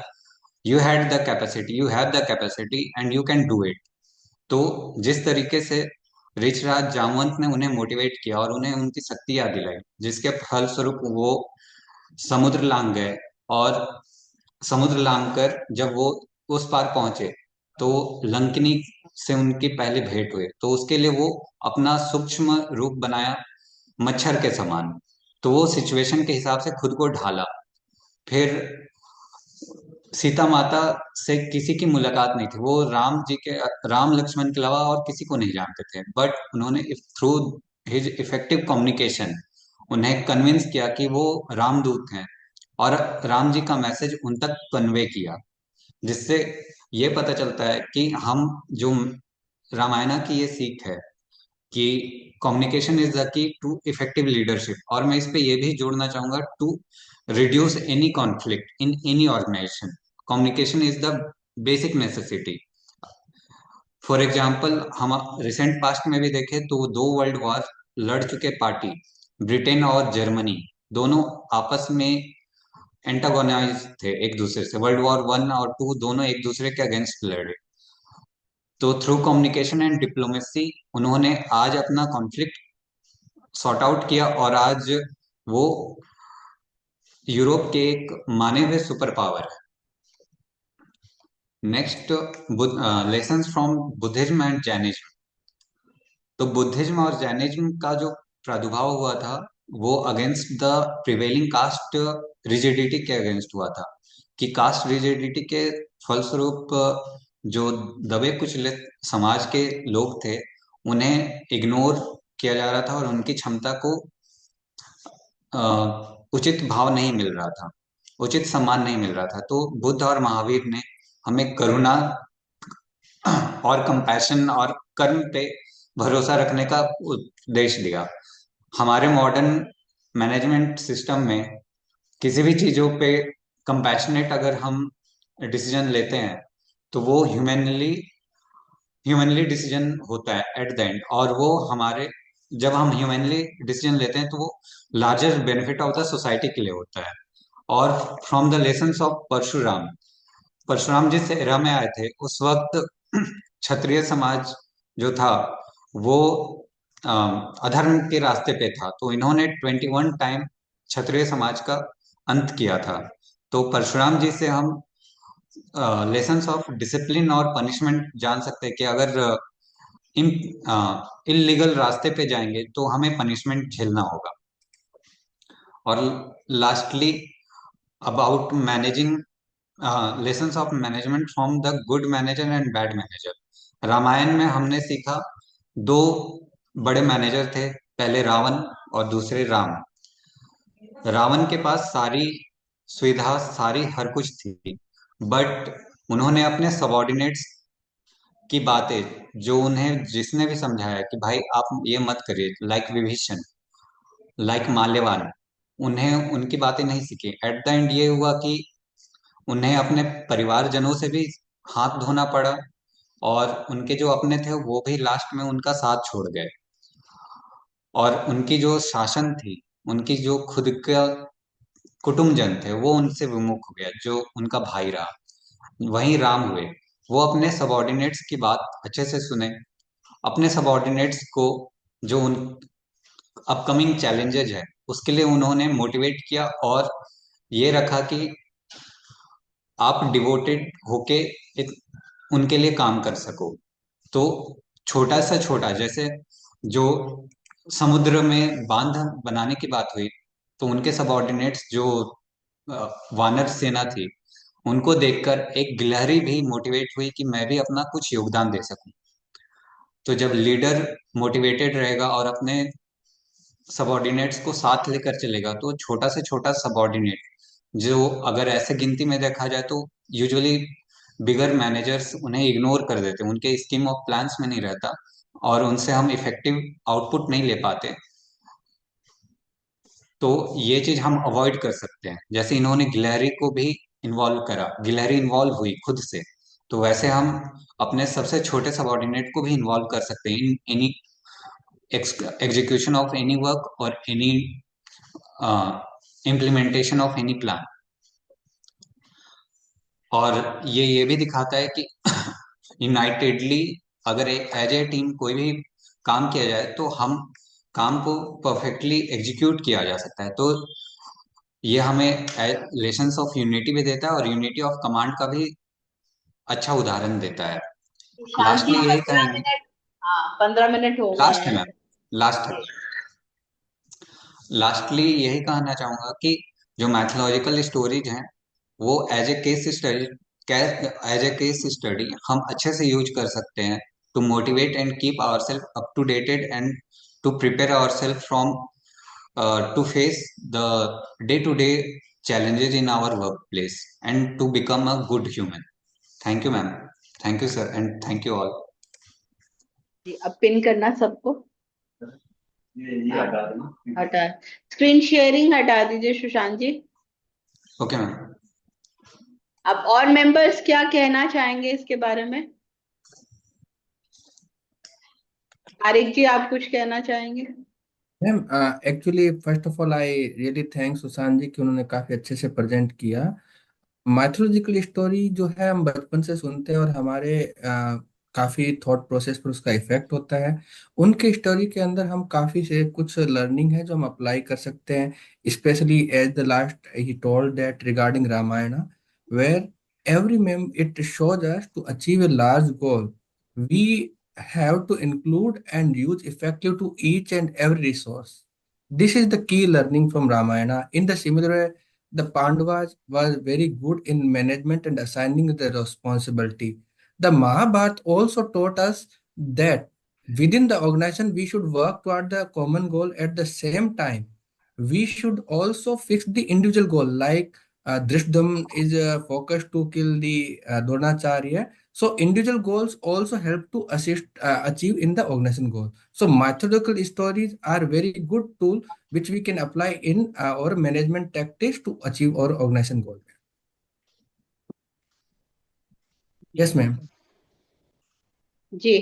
Speaker 7: you have the capacity and you can do it. तो जिस तरीके से ऋषराज जामवंत ने उन्हें मोटिवेट किया और उन्हें उनकी शक्ति याद दिलाई, जिसके फलस्वरूप वो समुद्र लांग गए। और समुद्र लांग कर जब वो उस पार पहुंचे तो लंकिनी से उनकी पहली भेंट हुई। तो उसके लिए वो अपना सूक्ष्म रूप बनाया मच्छर के समान। तो वो सिचुएशन के हिसाब से खुद को ढाला। फिर सीता माता से किसी की मुलाकात नहीं थी, वो राम लक्ष्मण के अलावा और किसी को नहीं जानते थे। बट उन्होंने थ्रू हिज इफेक्टिव कम्युनिकेशन उन्हें कन्विंस किया कि वो रामदूत हैं, और राम जी का मैसेज उन तक कन्वे किया। जिससे ये पता चलता है कि हम जो रामायणा की ये सीख है कि communication is the key to effective leadership. और मैं इस पे ये भी जोड़ना चाहूंगा, to reduce any conflict in any organisation, communication is the basic necessity. For example हम रिसेंट पास्ट में भी देखें तो 2 वर्ल्ड वॉर लड़ चुके पार्टी ब्रिटेन और जर्मनी दोनों आपस में एंटागोनाइज थे एक दूसरे से। वर्ल्ड वॉर 1 और 2 दोनों एक दूसरे के अगेंस्ट लड़े। तो थ्रू कम्युनिकेशन एंड डिप्लोमेसी उन्होंने आज अपना कॉन्फ्लिक्ट सॉर्ट आउट किया और आज वो यूरोप के एक माने हुए सुपर पावर है। Next, lessons from Buddhism and Jainism. तो बुद्धिज्म और जैनिज्म का जो प्रादुर्भाव हुआ था वो against the prevailing caste rigidity के अगेंस्ट हुआ था, कि कास्ट रिजिडिटी के फलस्वरूप जो दबे कुचले समाज के लोग थे उन्हें इग्नोर किया जा रहा था और उनकी क्षमता को उचित भाव नहीं मिल रहा था, उचित सम्मान नहीं मिल रहा था। तो बुद्ध और महावीर ने हमें करुणा और कंपैशन और कर्म पे भरोसा रखने का उपदेश दिया। हमारे मॉडर्न मैनेजमेंट सिस्टम में किसी भी चीजों पे कंपैशनेट अगर हम डिसीजन लेते हैं तो वो ह्यूमनली डिसीजन होता है एट द एंड, और वो हमारे जब हम ह्यूमनली डिसीजन लेते हैं तो वो larger benefit of the society के लिए होता है। और from the lessons of Parshuram, Parshuram जिस एरा में आए थे उस वक्त क्षत्रिय समाज जो था वो अधर्म के रास्ते पे था, तो इन्होंने 21 टाइम क्षत्रिय समाज का अंत किया था। तो परशुराम जी से हम लेसन्स ऑफ डिसिप्लिन और पनिशमेंट जान सकते हैं कि अगर इलीगल रास्ते पे जाएंगे तो हमें पनिशमेंट झेलना होगा। और lastly about managing, lessons of management from the good manager and bad manager. Ramayan में हमने सीखा 2 बड़े मैनेजर थे, पहले रावण और दूसरे राम। रावण के पास सारी सुविधा सारी हर कुछ थी, बट उन्होंने अपने सबॉर्डिनेट्स की बातें जो उन्हें जिसने भी समझाया कि भाई आप ये मत करिए, लाइक विभीषण, लाइक माल्यवान, उन्हें उनकी बातें नहीं सीखी। एट द एंड ये हुआ कि उन्हें अपने परिवारजनों से भी हाथ धोना पड़ा और उनके जो अपने थे वो भी लास्ट में उनका साथ छोड़ गए। और उनकी जो शासन थी, उनकी जो खुद का कुटुंबजन थे वो उनसे विमुख हो गया, जो उनका भाई रहा। वहीं राम हुए, वो अपने सबॉर्डिनेट्स की बात अच्छे से सुने, अपने सबॉर्डिनेट्स को जो उन अपकमिंग चैलेंजेज है उसके लिए उन्होंने मोटिवेट किया और ये रखा कि आप डिवोटेड होके उनके लिए काम कर सको। तो छोटा सा छोटा, जैसे जो समुद्र में बांध बनाने की बात हुई तो उनके सबॉर्डिनेट्स जो वानर सेना थी उनको देखकर एक गिलहरी भी मोटिवेट हुई कि मैं भी अपना कुछ योगदान दे सकूं। तो जब लीडर मोटिवेटेड रहेगा और अपने सबॉर्डिनेट्स को साथ लेकर चलेगा तो छोटा से छोटा सबॉर्डिनेट, जो अगर ऐसे गिनती में देखा जाए तो यूजुअली बिगर मैनेजर्स उन्हें इग्नोर कर देते, उनके स्कीम ऑफ प्लान्स में नहीं रहता और उनसे हम इफेक्टिव आउटपुट नहीं ले पाते। तो ये चीज हम अवॉइड कर सकते हैं। जैसे इन्होंने गिलहरी को भी इन्वॉल्व करा, गिलहरी इन्वॉल्व हुई खुद से, तो वैसे हम अपने सबसे छोटे सबॉर्डिनेट को भी इन्वॉल्व कर सकते हैं in any execution of any work or any implementation of any plan। और ये भी दिखाता है कि यूनाइटेडली अगर एक एज ए टीम कोई भी काम किया जाए तो हम काम को परफेक्टली एग्जीक्यूट किया जा सकता है। तो ये हमें लेसन्स ऑफ यूनिटी भी देता है और यूनिटी ऑफ कमांड का भी अच्छा उदाहरण देता है। लास्टली यही
Speaker 1: 15
Speaker 7: कहेंगे,
Speaker 1: मिनट, हाँ 15 मिनट हो
Speaker 7: लास्ट
Speaker 1: गए
Speaker 7: है
Speaker 1: हैं।
Speaker 7: मैम, लास्ट है। लास्टली यही कहना चाहूंगा कि जो मैथोलॉजिकल स्टोरीज हैं वो एज ए केस स्टडी हम अच्छे से यूज कर सकते हैं to motivate and keep our self up to dated and to prepare our self from to face the day to day challenges in our workplace and to become a good human। Thank you ma'am, thank you sir, and thank you all।
Speaker 1: जी, अब pin करना सबको,
Speaker 5: ये हटा देना।
Speaker 1: हटा, screen sharing हटा दीजिए सुशांत जी।
Speaker 7: Okay ma'am.
Speaker 1: अब और मेंबर्स क्या कहना चाहेंगे इसके बारे में? आरिक जी, आप कुछ कहना चाहेंगे?
Speaker 4: Ma'am, actually first of all I really thanks Sushant ji कि उन्होंने काफी अच्छे से प्रेजेंट किया। माइथोलॉजिकल स्टोरी जो है हम बचपन से सुनते हैं और हमारे काफी थॉट प्रोसेस पर उसका इफेक्ट होता है। उनके स्टोरी के अंदर हम काफी से कुछ लर्निंग है जो हम अप्लाई कर सकते हैं, specially as the last he told that regarding Ramayan, where every mem it shows us to achieve a large goal we have to include and use effective to each and every resource. This is the key learning from Ramayana. In the similar way, the Pandavas were very good in management and assigning the responsibility. The Mahabharata also taught us that within the organization we should work toward the common goal. At the same time, we should also fix the individual goal. Like Drishdam is focused to kill the Dronacharya. So individual goals also help to assist achieve in the organization goal. So mythological stories are very good tool which we can apply in our management tactics to achieve our organization goal. Yes, ma'am.
Speaker 1: जी,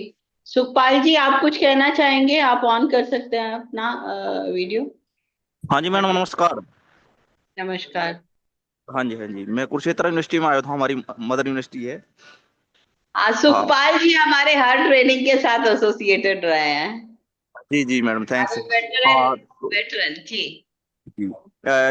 Speaker 1: सुखपाल जी, आप कुछ कहना चाहेंगे? आप on कर सकते हैं अपना video.
Speaker 8: हाँ जी मैडम, नमस्कार।
Speaker 1: नमस्कार।
Speaker 8: हाँ जी, हाँ जी, मैं कुरुक्षेत्र यूनिवर्सिटी में आया था, हमारी मदर यूनिवर्सिटी है। हाँ
Speaker 1: सुखपाल जी हमारे हर ट्रेनिंग के साथ एसोसिएटेड रहे हैं।
Speaker 8: जी जी मैडम, थैंक्स।
Speaker 1: वेटरन
Speaker 8: हाँ
Speaker 1: वेटरन जी।
Speaker 8: जी।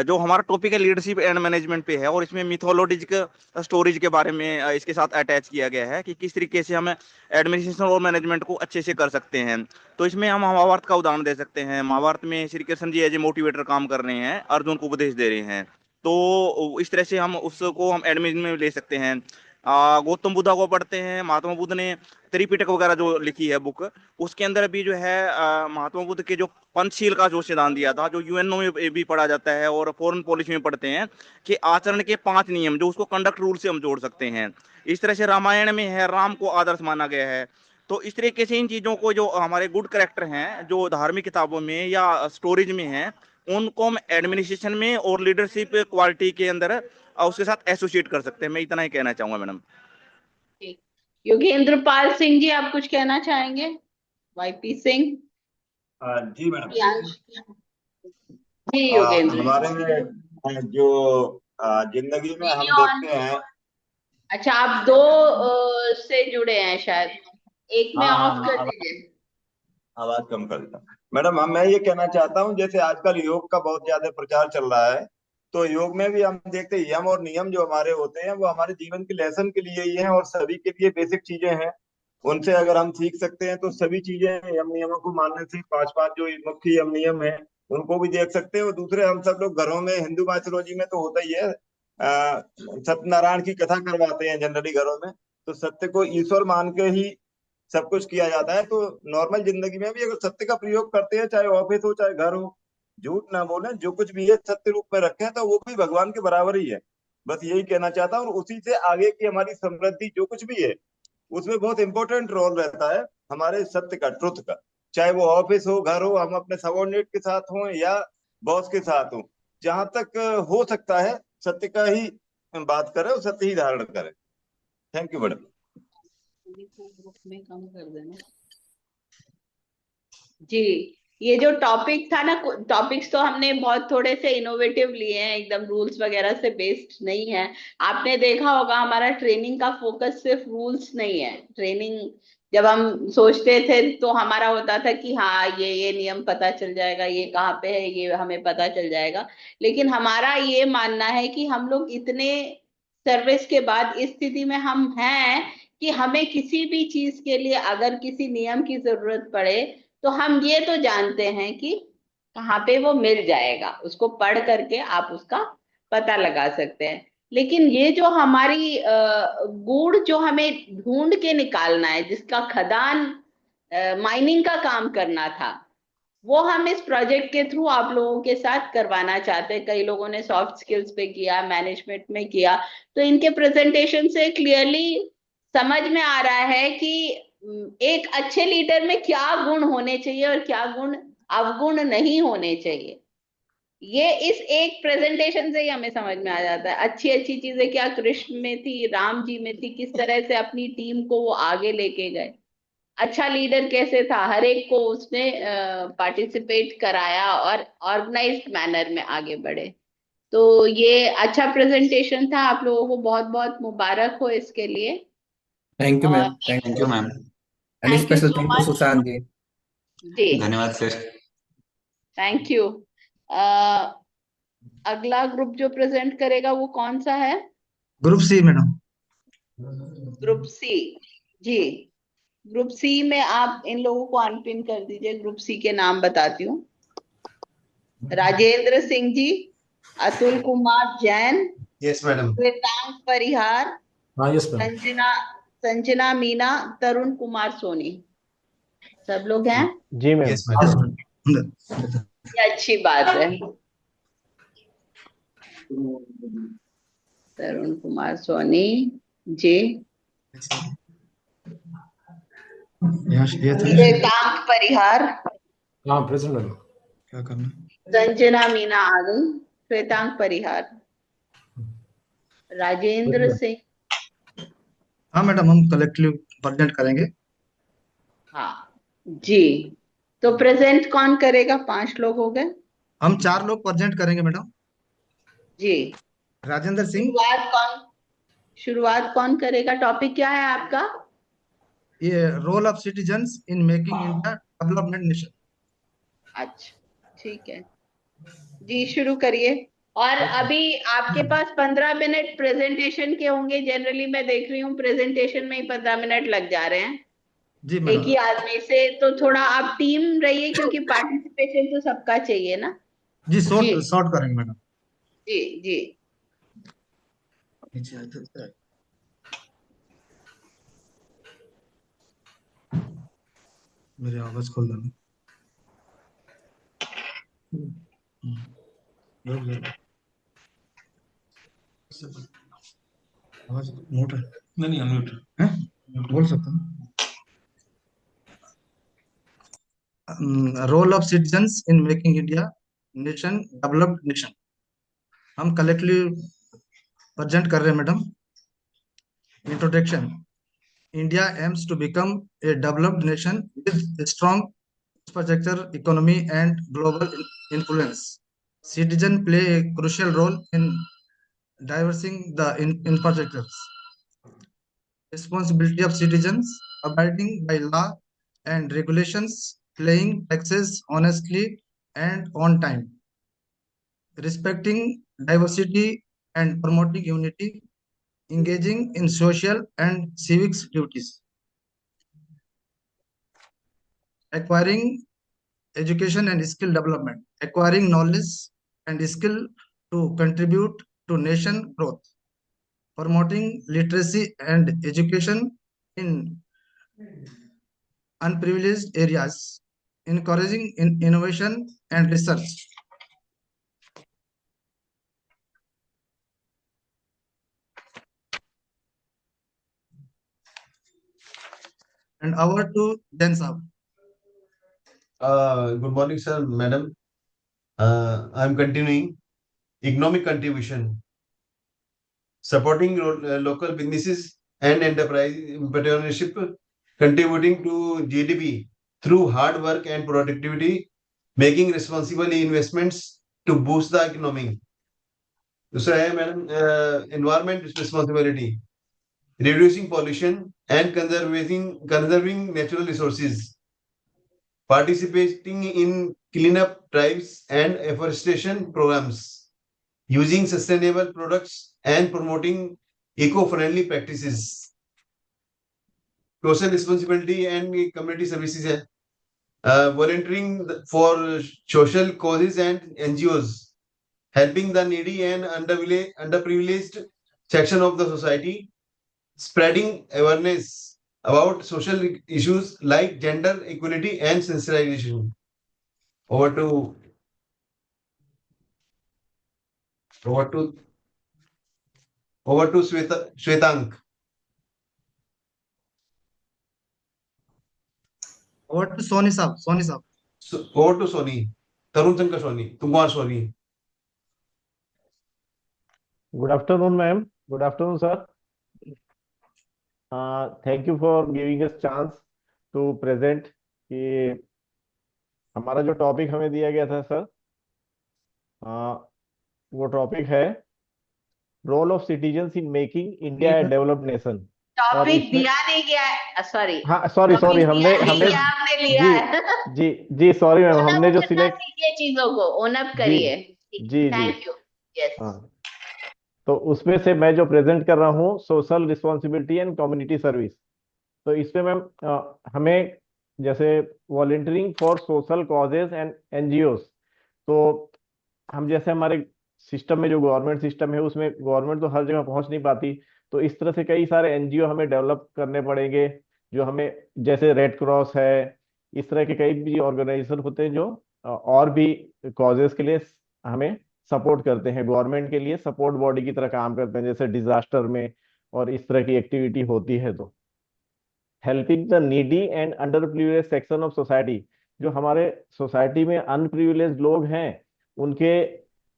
Speaker 8: जो हमारा टॉपिक है लीडरशिप एंड मैनेजमेंट पे है, और इसमें मिथोलॉजिकल स्टोरीज के बारे में इसके साथ अटैच किया गया है कि किस तरीके से हम एडमिनिस्ट्रेशन और मैनेजमेंट को अच्छे से कर सकते हैं। तो इसमें हम महाभारत का उदाहरण दे सकते हैं। महाभारत में Shri Krishna ji as a motivator काम कर रहे हैं, अर्जुन को उपदेश दे रहे हैं। तो इस तरह से हम उसको हम एडमिन में ले सकते हैं। गौतम बुद्धा को पढ़ते हैं, महात्मा बुद्ध ने त्रिपिटक वगैरह जो लिखी है बुक, उसके अंदर भी जो है महात्मा बुद्ध के जो पंचशील का जो सिद्धांत दिया था, जो यूएनओ में भी पढ़ा जाता है और फॉरेन पॉलिसी में पढ़ते हैं कि आचरण के 5 नियम, जो उसको कंडक्ट रूल से हम जोड़ सकते हैं। इस तरह से रामायण में है, राम को आदर्श माना गया है। तो इस तरीके से इन चीजों को, जो हमारे गुड कैरेक्टर हैं जो धार्मिक किताबों में या स्टोरीज में हैं, उनको हम एडमिनिस्ट्रेशन में और लीडरशिप क्वालिटी के अंदर उसके साथ एसोसिएट कर सकते हैं। मैं इतना ही कहना चाहूंगा मैडम।
Speaker 1: योगेंद्र पाल सिंह जी, आप कुछ कहना चाहेंगे? वाईपी सिंह
Speaker 5: जी मैडम।
Speaker 1: जी योगेंद्र।
Speaker 5: हमारे जो जिंदगी में हम देखते हैं।
Speaker 1: अच्छा, आप दो से जुड़े हैं शायद, एक में ऑफ कर दीजिए।
Speaker 5: आवाज कम कर देता हूं। मैडम, मैं ये कहना चाहता हूँ, जैसे आजकल योग का बहुत ज्यादा प्रचार चल रहा है, तो योग में भी हम देखते हैं यम और नियम जो हमारे होते हैं वो हमारे जीवन के लेसन के लिए ही हैं और सभी के लिए बेसिक चीजें हैं। उनसे अगर हम सीख सकते हैं तो सभी चीजें, यम नियमों को मानने से 5 जो मुख्य यम नियम है उनको भी देख सकते हैं। और दूसरे, हम सब लोग घरों में, हिंदू माइथोलॉजी में तो होता ही है, सत्यनारायण की कथा करवाते हैं जनरली घरों में। तो सत्य को ईश्वर मान के ही सब कुछ किया जाता है। तो नॉर्मल जिंदगी में भी अगर सत्य का प्रयोग करते हैं, चाहे ऑफिस हो चाहे घर हो, झूठ ना बोले, जो कुछ भी है सत्य रूप में रखें, तो वो भी भगवान के बराबर ही है। बस यही कहना चाहता हूँ। और उसी से आगे की हमारी समृद्धि जो कुछ भी है, उसमें बहुत इंपॉर्टेंट रोल रहता है हमारे सत्य का, ट्रुथ का। चाहे वो ऑफिस हो, घर हो, हम अपने सबॉर्डिनेट के साथ हो या बॉस के साथ हो, जहां तक हो सकता है सत्य का ही बात करें और सत्य ही धारण करें। Thank you madam.
Speaker 1: ग्रुप में कम कर देना जी। ये जो टॉपिक था ना, टॉपिक्स तो हमने बहुत थोड़े से इनोवेटिव लिए हैं, एकदम रूल्स वगैरह से बेस्ड नहीं है। आपने देखा होगा हमारा ट्रेनिंग का फोकस सिर्फ रूल्स नहीं है। ट्रेनिंग जब हम सोचते थे तो हमारा होता था कि हाँ ये नियम पता चल जाएगा, ये कहाँ पे है ये हमें पता चल जाएगा। लेकिन हमारा ये मानना है कि हम लोग इतने सर्विस के बाद इस स्थिति में हम हैं कि हमें किसी भी चीज के लिए अगर किसी नियम की जरूरत पड़े तो हम ये तो जानते हैं कि कहाँ पे वो मिल जाएगा, उसको पढ़ करके आप उसका पता लगा सकते हैं। लेकिन ये जो हमारी गुड़ जो हमें ढूंढ के निकालना है, जिसका खदान माइनिंग का काम करना था, वो हम इस प्रोजेक्ट के थ्रू आप लोगों के साथ करवाना चाहते हैं। कई लोगों ने सॉफ्ट स्किल्स पे किया, मैनेजमेंट में किया, तो इनके प्रेजेंटेशन से क्लियरली समझ में आ रहा है कि एक अच्छे लीडर में क्या गुण होने चाहिए और क्या गुण अवगुण नहीं होने चाहिए। ये इस एक प्रेजेंटेशन से ही हमें समझ में आ जाता है। अच्छी अच्छी चीजें क्या कृष्ण में थी, राम जी में थी, किस तरह से अपनी टीम को वो आगे लेके गए। अच्छा लीडर कैसे था, हर एक को उसने पार्टिसिपेट कराया और ऑर्गेनाइज्ड मैनर में आगे बढ़े। तो ये अच्छा प्रेजेंटेशन था, आप लोगों को बहुत बहुत मुबारक हो इसके लिए।
Speaker 4: Thank you,
Speaker 1: और
Speaker 4: ma'am. Thank
Speaker 7: thank
Speaker 4: you.
Speaker 7: You ma'am.
Speaker 4: And
Speaker 1: thank you
Speaker 4: special
Speaker 1: so
Speaker 4: thank you,
Speaker 1: much.
Speaker 4: Sushant ji.
Speaker 1: जी,
Speaker 7: धन्यवाद सर।
Speaker 1: Thank you. अगला ग्रुप जो प्रेजेंट करेगा वो कौन सा है?
Speaker 9: Group C madam.
Speaker 1: Group C. जी, ग्रुप सी में आप इन लोगों को अनपिन कर दीजिए। ग्रुप सी के नाम बताती हूँ। Rajendra Singh ji, Atul Kumar Jain,
Speaker 9: yes madam.
Speaker 1: श्वेतांग परिहार,
Speaker 9: हाँ यस मैडम।
Speaker 1: संजना संजना मीना, तरुण कुमार सोनी, सब लोग हैं।
Speaker 9: जी मैम। Yes madam.
Speaker 1: ये अच्छी बात है। तरुण कुमार सोनी जी, श्वेतांग परिहार,
Speaker 9: हाँ प्रेजेंट मैडम। क्या करना?
Speaker 1: संजना मीना आ गई, श्वेतांग परिहार, राजेंद्र सिंह।
Speaker 9: हाँ मैडम, हम कलेक्टिव प्रेजेंट करेंगे।
Speaker 1: हाँ जी, तो प्रेजेंट कौन करेगा? 5 लोग हो गए।
Speaker 9: हम 4 लोग प्रेजेंट करेंगे मैडम।
Speaker 1: जी,
Speaker 9: राजेंद्र सिंह।
Speaker 1: शुरुआत कौन करेगा? टॉपिक क्या है आपका?
Speaker 9: ये role of citizens in making India development nation.
Speaker 1: अच्छा, ठीक है जी, शुरू करिए। और अभी आपके पास 15 मिनट प्रेजेंटेशन के होंगे। जनरली मैं देख रही हूँ प्रेजेंटेशन में ही 15 मिनट लग जा रहे हैं
Speaker 9: जी
Speaker 1: एक
Speaker 9: मैडम।
Speaker 1: ही आदमी से। तो थोड़ा आप टीम रहिए, क्योंकि पार्टिसिपेशन तो सबका चाहिए ना।
Speaker 9: जी
Speaker 1: जी
Speaker 9: शॉर्ट शॉर्ट करेंगे मैडम।
Speaker 1: जी जी।
Speaker 9: मेरी आवाज खोल देना। आवाज म्यूट है? नहीं अनम्यूट है। बोल सकता हूँ। Role of citizens in making India nation developed nation, हम कलेक्टिवली प्रेजेंट कर रहे हैं madam. Introduction. India aims to become a developed nation with a strong infrastructure, economy, and global influence. Citizens play a crucial role in diversing the infrastructures. Responsibility of citizens: abiding by law and regulations, paying taxes honestly and on time, respecting diversity and promoting unity, engaging in social and civic duties, acquiring education and skill development, acquiring knowledge and skill to contribute to nation growth, promoting literacy and education in unprivileged areas, encouraging innovation and research. And over to Jen Saab.
Speaker 10: Good morning, sir, madam. I'm continuing economic contribution, supporting local businesses and enterprise entrepreneurship, contributing to GDP through hard work and productivity, making responsible investments to boost the economy. दूसरा है madam environment responsibility, reducing pollution and conserving natural resources, participating in cleanup drives and afforestation programs, using sustainable products and promoting eco-friendly practices. Social responsibility and community services है volunteering for social causes and NGOs, helping the needy and underprivileged section of the society, spreading awareness about social issues like gender equality and sensitization. Over to Shwetank.
Speaker 9: Over to Soni Saab. Soni Saab.
Speaker 10: Over to Sony. Tarun Shankar Soni. Kumar Soni.
Speaker 11: Good afternoon, ma'am. Good afternoon, sir. Thank you for giving us chance to present कि हमारा जो topic हमें दिया गया था sir, वो topic है role of citizens in making India a developed nation. और
Speaker 1: टॉपिक
Speaker 11: इसमें
Speaker 1: दिया नहीं गया है, सॉरी
Speaker 11: हाँ सॉरी
Speaker 1: टॉपिक
Speaker 11: हमने
Speaker 1: दिया नहीं
Speaker 11: हमने
Speaker 1: गया, आपने लिया
Speaker 11: जी
Speaker 1: है।
Speaker 11: जी सॉरी मैम,
Speaker 1: ओन अप
Speaker 11: हमने जो
Speaker 1: करना
Speaker 11: सिलेक्ट
Speaker 1: सीखिए, चीजों को ओन अप
Speaker 11: जी
Speaker 1: करिए।
Speaker 11: जी
Speaker 1: थैंक यू। यस।
Speaker 11: हाँ, तो उसमें से मैं जो प्रेजेंट कर रहा हूँ social responsibility and community service. तो इसमें मैम हमें जैसे volunteering for social causes and NGOs, तो हम जैसे हमारे सिस्टम में जो गवर्नमेंट सिस्टम है उसमें गवर्नमेंट तो हर जगह पहुंच नहीं पाती, तो इस तरह से कई सारे एनजीओ हमें डेवलप करने पड़ेंगे, जो हमें जैसे रेड क्रॉस है, इस तरह के कई भी ऑर्गेनाइजेशन होते हैं जो और भी कॉजेज के लिए हमें सपोर्ट करते हैं, गवर्नमेंट के लिए सपोर्ट बॉडी की तरह काम करते हैं, जैसे डिजास्टर में और इस तरह की एक्टिविटी होती है। तो helping the needy and under privilege section of society, जो हमारे सोसाइटी में अनप्रिविलेज लोग हैं उनके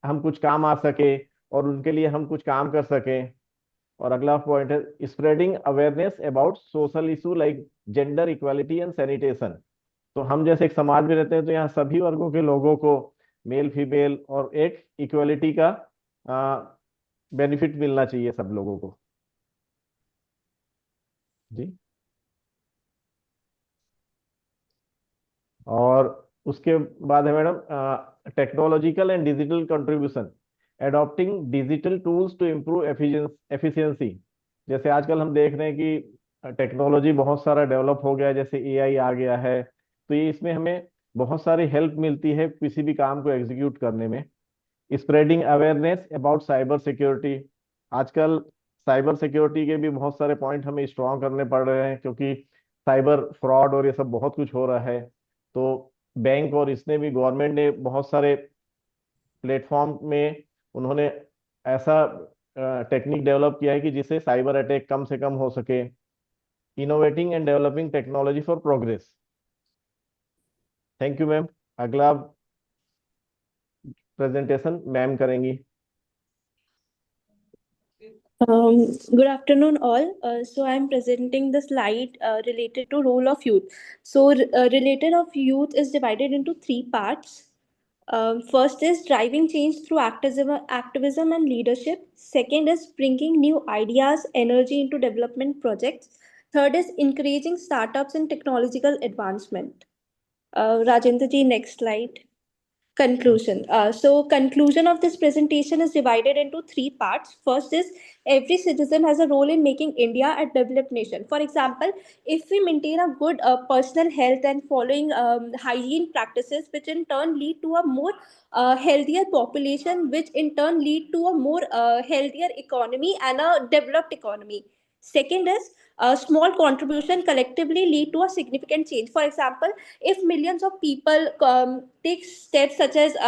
Speaker 11: हम कुछ काम आ सके और उनके लिए हम कुछ काम कर सकें। और अगला पॉइंट है spreading awareness about social issue like gender equality and sanitation. तो हम जैसे एक समाज में रहते हैं तो यहाँ सभी वर्गों के लोगों को, मेल फीमेल और एक इक्वालिटी का बेनिफिट मिलना चाहिए सब लोगों को। जी, और उसके बाद है madam technological and digital contribution, adopting digital tools to improve efficiency. जैसे आजकल हम देख रहे हैं कि टेक्नोलॉजी बहुत सारा डेवलप हो गया है, जैसे एआई आ गया है, तो ये इसमें हमें बहुत सारी हेल्प मिलती है किसी भी काम को एग्जीक्यूट करने में। Spreading awareness about cyber security, आजकल साइबर सिक्योरिटी के भी बहुत सारे पॉइंट हमें स्ट्रॉन्ग करने पड़ रहे हैं, क्योंकि साइबर फ्रॉड और ये सब बहुत कुछ हो रहा है। तो बैंक और इसने भी, गवर्नमेंट ने बहुत सारे प्लेटफॉर्म में उन्होंने ऐसा टेक्निक डेवलप किया है कि जिससे साइबर अटैक कम से कम हो सके। Innovating and developing technology for progress. Thank you ma'am. अगला प्रेजेंटेशन मैम करेंगी।
Speaker 12: Good afternoon, all. So I'm presenting the slide related to role of youth. So related of youth is divided into three parts. First is driving change through activism and leadership. Second is bringing new ideas, energy into development projects. Third is encouraging startups and technological advancement. Rajendra ji, next slide. Conclusion. So conclusion of this presentation is divided into three parts. First is every citizen has a role in making India a developed nation. For example, if we maintain a good personal health and following hygiene practices, which in turn lead to a more healthier population, which in turn lead to a more healthier economy and a developed economy. Second is a small contribution collectively lead to a significant change. For example, if millions of people take steps such as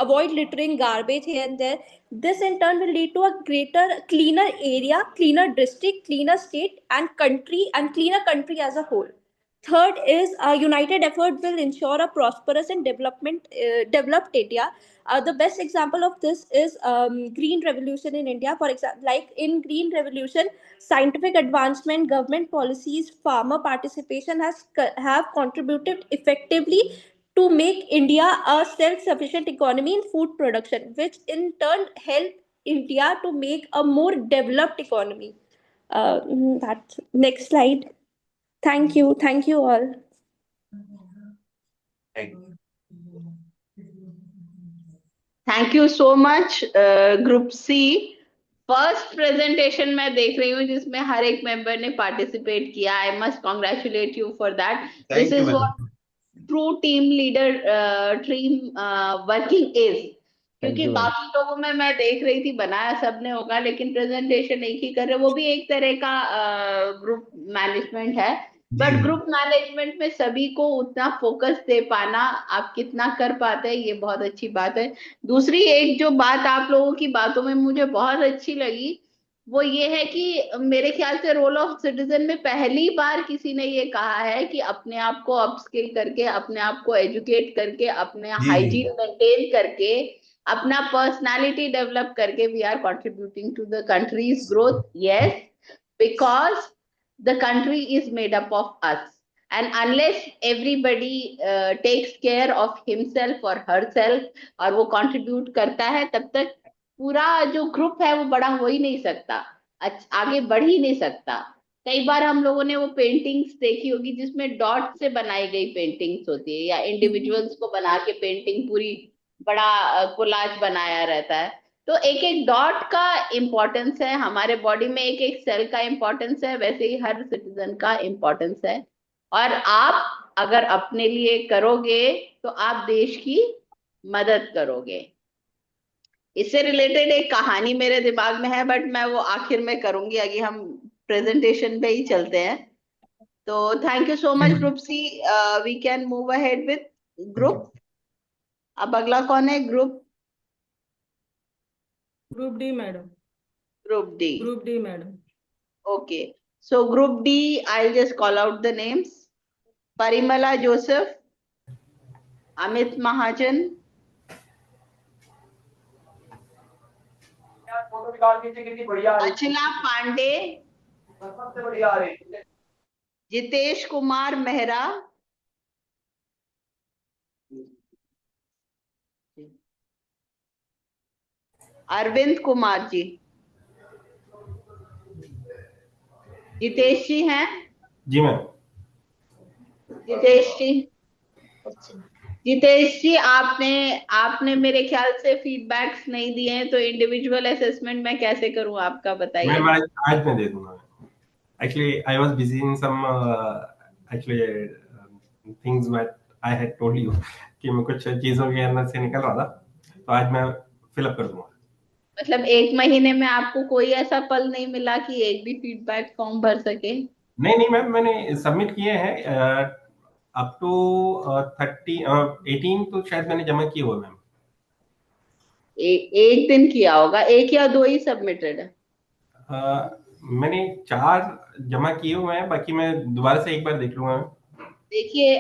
Speaker 12: avoid littering garbage here and there, this in turn will lead to a greater, cleaner area, cleaner district, cleaner state and country, and cleaner country as a whole. Third is a united effort will ensure a prosperous and developed India. The best example of this is green revolution in India. For example, like in green revolution, scientific advancement, government policies, farmer participation have contributed effectively to make India a self-sufficient economy in food production, which in turn help India to make a more developed economy. That's next slide. Thank you all.
Speaker 1: Thank you so much. Group C first presentation मैं देख रही हूँ जिसमें हर एक member ने participate किया। I must congratulate you for that. This is what true team leader team working is. क्योंकि बाकी लोगों में मैं देख रही थी बनाया सबने होगा, लेकिन प्रेजेंटेशन एक ही कर रहे, वो भी एक तरह का ग्रुप मैनेजमेंट है। बट ग्रुप मैनेजमेंट में सभी को उतना फोकस दे पाना, आप कितना कर पाते हैं, ये बहुत अच्छी बात है। दूसरी एक जो बात आप लोगों की बातों में मुझे बहुत अच्छी लगी वो ये है कि मेरे ख्याल से रोल ऑफ सिटीजन में पहली बार किसी ने ये कहा है कि अपने आप को अपस्किल करके, अपने आप को एजुकेट करके, अपने हाइजीन मेंटेन करके, अपना पर्सनालिटी डेवलप करके we are contributing to the country's growth. Yes, because the country is made up of us. and unless everybody takes care of himself or herself और वो contribute करता है, तब तक पूरा जो ग्रुप है वो बड़ा हो ही नहीं सकता, आगे बढ़ ही नहीं सकता। कई बार हम लोगों ने वो पेंटिंग्स देखी होगी जिसमें डॉट से बनाई गई पेंटिंग्स होती है, या इंडिविजुअल्स को बना के पेंटिंग पूरी बड़ा कोलाज बनाया रहता है। तो एक एक डॉट का इम्पोर्टेंस है, हमारे बॉडी में एक एक सेल का इम्पोर्टेंस है, वैसे ही हर सिटीजन का इम्पोर्टेंस है। और आप अगर अपने लिए करोगे तो आप देश की मदद करोगे। इससे रिलेटेड एक कहानी मेरे दिमाग में है, बट मैं वो आखिर में करूंगी, आगे हम प्रेजेंटेशन पे ही चलते हैं। तो thank you so much group C, we can move ahead with group. अब अगला कौन है? Group
Speaker 13: D madam.
Speaker 1: Group D
Speaker 13: madam.
Speaker 1: Okay, so group D, I just call out the names: Parimala Joseph, Amit Mahajan, Archana Pandey, Jitesh Kumar Mehra, Arvind Kumar ji. Jitesh ji हैं?
Speaker 14: जी मैम।
Speaker 1: जितेश जी, जितेश जी आपने मेरे ख्याल से फीडबैक्स नहीं दिए हैं, तो इंडिविजुअल असेसमेंट मैं कैसे करूं आपका, बताइए।
Speaker 14: मैम आज मैं दे दूंगा। Actually I was busy in some actually things that I had told you कि मैं कुछ चीजों के अंदर से निकल रहा था, तो आज मैं फिलअप कर दूंगा।
Speaker 1: मतलब 1 महीने में आपको कोई ऐसा पल नहीं मिला कि एक भी फीडबैक फॉर्म भर सके?
Speaker 14: नहीं मैम, मैंने सबमिट किए हैं अप टू 18 तो शायद मैंने जमा किए हुए मैम।
Speaker 1: एक दिन किया होगा, 1 या 2 ही सबमिटेड है?
Speaker 14: मैंने 4 जमा किए हुए हैं, बाकी मैं दोबारा से एक बार देख लूंगा।
Speaker 1: देखिए,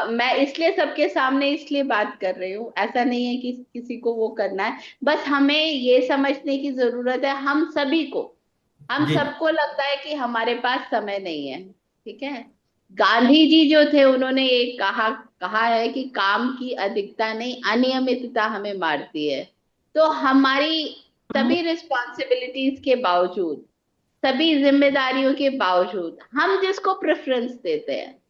Speaker 1: मैं इसलिए सबके सामने इसलिए बात कर रही हूँ, ऐसा नहीं है कि किसी को वो करना है, बस हमें ये समझने की जरूरत है, हम सभी को, हम सबको लगता है कि हमारे पास समय नहीं है, ठीक है। गांधी जी जो थे उन्होंने एक कहा है कि काम की अधिकता नहीं, अनियमितता हमें मारती है। तो हमारी सभी रिस्पॉन्सिबिलिटीज के बावजूद, सभी जिम्मेदारियों के बावजूद, हम जिसको प्रेफरेंस देते हैं,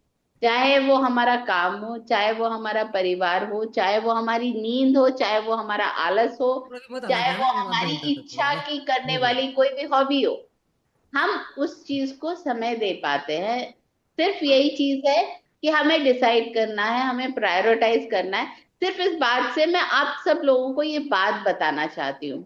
Speaker 1: चाहे वो हमारा काम हो, चाहे वो हमारा परिवार हो, चाहे वो हमारी नींद हो, चाहे वो हमारा आलस हो, चाहे वो हमारी इच्छा की करने वाली कोई भी हॉबी हो, हम उस चीज को समय दे पाते हैं। सिर्फ यही चीज है कि हमें डिसाइड करना है, हमें प्रायोरिटाइज करना है। सिर्फ इस बात से मैं आप सब लोगों को ये बात बताना चाहती हूँ,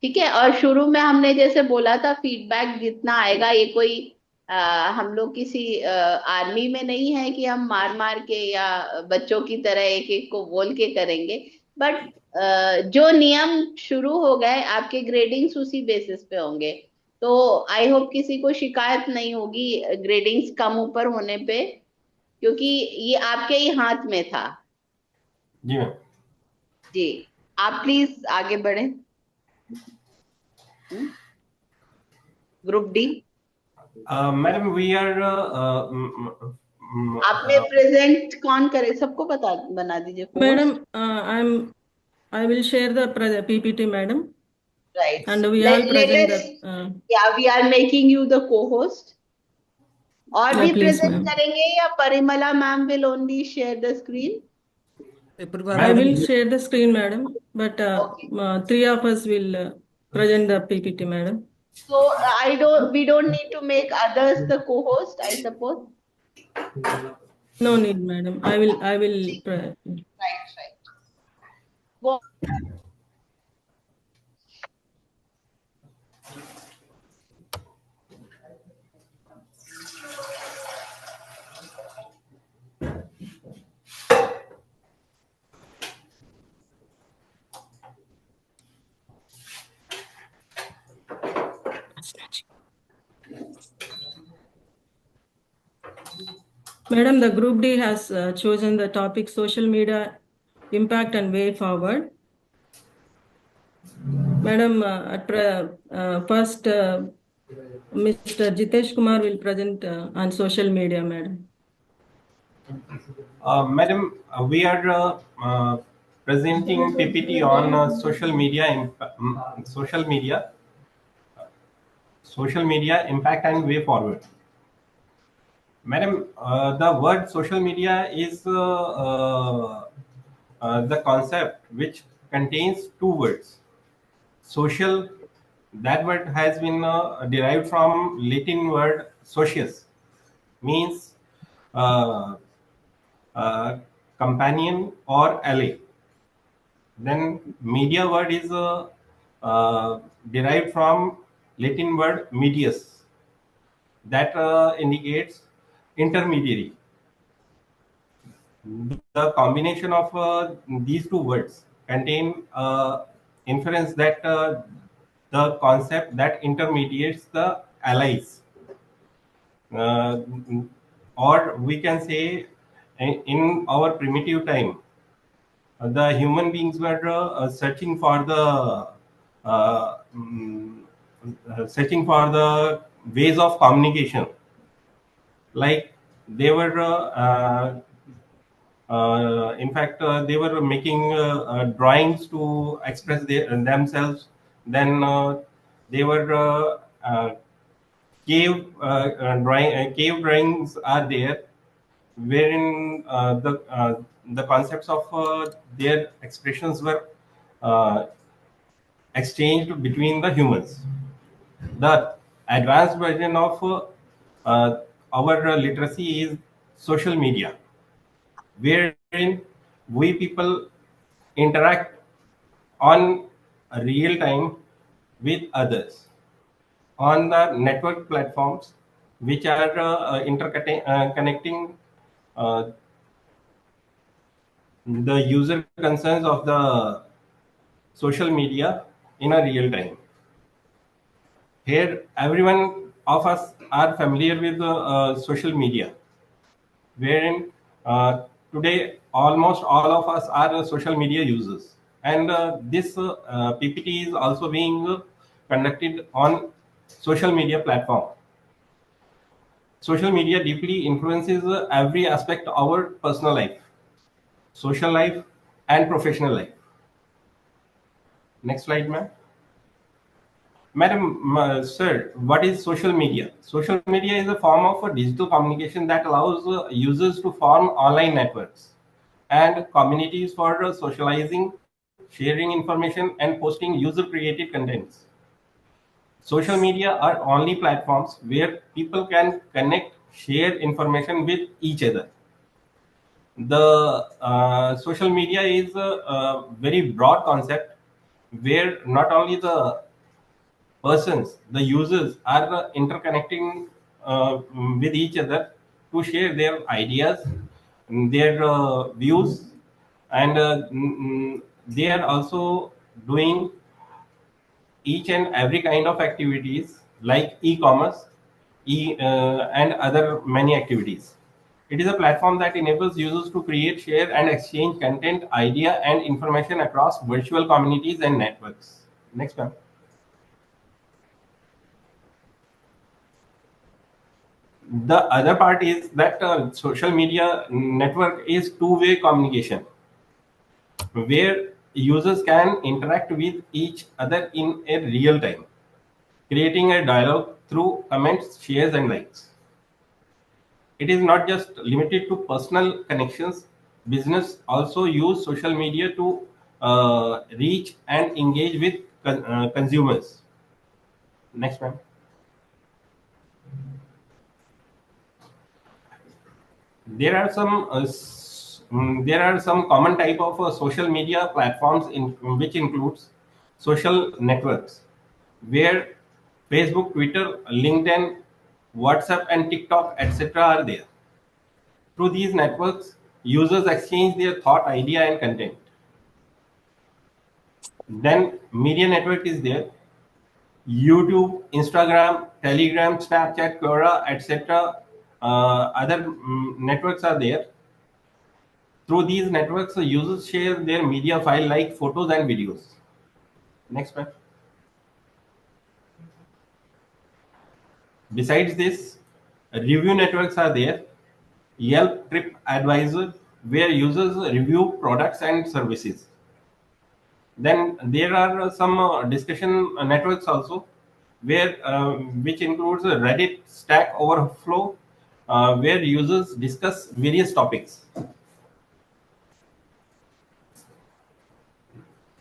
Speaker 1: ठीक है। और शुरू में हमने जैसे बोला था, फीडबैक जितना आएगा, ये कोई हम लोग किसी आर्मी में नहीं है कि हम मार मार के या बच्चों की तरह एक एक को बोल के करेंगे, बट जो नियम शुरू हो गए, आपके ग्रेडिंग्स उसी बेसिस पे होंगे। तो आई होप किसी को शिकायत नहीं होगी ग्रेडिंग्स कम ऊपर होने पे, क्योंकि ये आपके ही हाथ में था।
Speaker 14: जी मैम।
Speaker 1: जी, आप प्लीज आगे बढ़े। Group D
Speaker 14: madam, we are
Speaker 1: आपने प्रेजेंट कौन करे, सबको बना दीजिए।
Speaker 13: Madam, I will share the PPT, madam.
Speaker 1: Right.
Speaker 13: And we all present
Speaker 1: yeah, we are making you the co-host. और भी present करेंगे या Parimala ma'am will only share the screen?
Speaker 13: I will share the screen, madam, but 3 of us will present the PPT, madam.
Speaker 1: So we don't need to make others the co-host, I suppose.
Speaker 13: No need, madam. I will.
Speaker 1: Right. Go.
Speaker 13: Madam, the group D has chosen the topic social media impact and way forward. Madam, first Mr. Jitesh Kumar will present on social media, madam.
Speaker 14: Madam, we are presenting PPT on social media impact and way forward. Madam, the word social media is the concept which contains two words. Social, that word has been derived from Latin word socius, means uh, companion or ally. Then media word is derived from Latin word medius, that indicates intermediary. The combination of these two words contain inference that the concept that intermediates the allies, or we can say in our primitive time, the human beings were uh, mm, searching for the ways of communication. Like they were in fact, they were making drawings to express themselves. Then they were cave drawings are there, wherein the concepts of their expressions were uh, exchanged between the humans. The advanced version of our literacy is social media, wherein we people interact on real time with others on the network platforms, which are connecting the user concerns of the social media in a real time. Here, everyone of us are familiar with social media, wherein today almost all of us are social media users. And this PPT is also being conducted on social media platform. Social media deeply influences every aspect of our personal life, social life, and professional life. Next slide, ma'am. Madam, sir, what is social media? Social media is a form of digital communication that allows users to form online networks and communities for socializing, sharing information, and posting user-created contents. Social media are only platforms where people can connect, share information with each other. The social media is a very broad concept where not only the persons, the users are interconnecting with each other to share their ideas, their views, and they are also doing each and every kind of activities like e-commerce, and other many activities. It is a platform that enables users to create, share, and exchange content, idea, and information across virtual communities and networks. Next, ma'am. The other part is that social media network is two-way communication, where users can interact with each other in a real time, creating a dialogue through comments, shares, and likes. It is not just limited to personal connections. Business also use social media to reach and engage with consumers. Next, ma'am. There are some common type of social media platforms in which includes social networks, where Facebook, Twitter, LinkedIn, WhatsApp, and TikTok, etc. are there. Through these networks, users exchange their thought, idea, and content. Then media network is there: YouTube, Instagram, Telegram, Snapchat, Quora, etc. Other networks are there. Through these networks, users share their media file like photos and videos. Next one. Besides this, review networks are there, Yelp Trip Advisor, where users review products and services. Then there are some discussion networks also, where which includes Reddit, Stack Overflow, where users discuss various topics.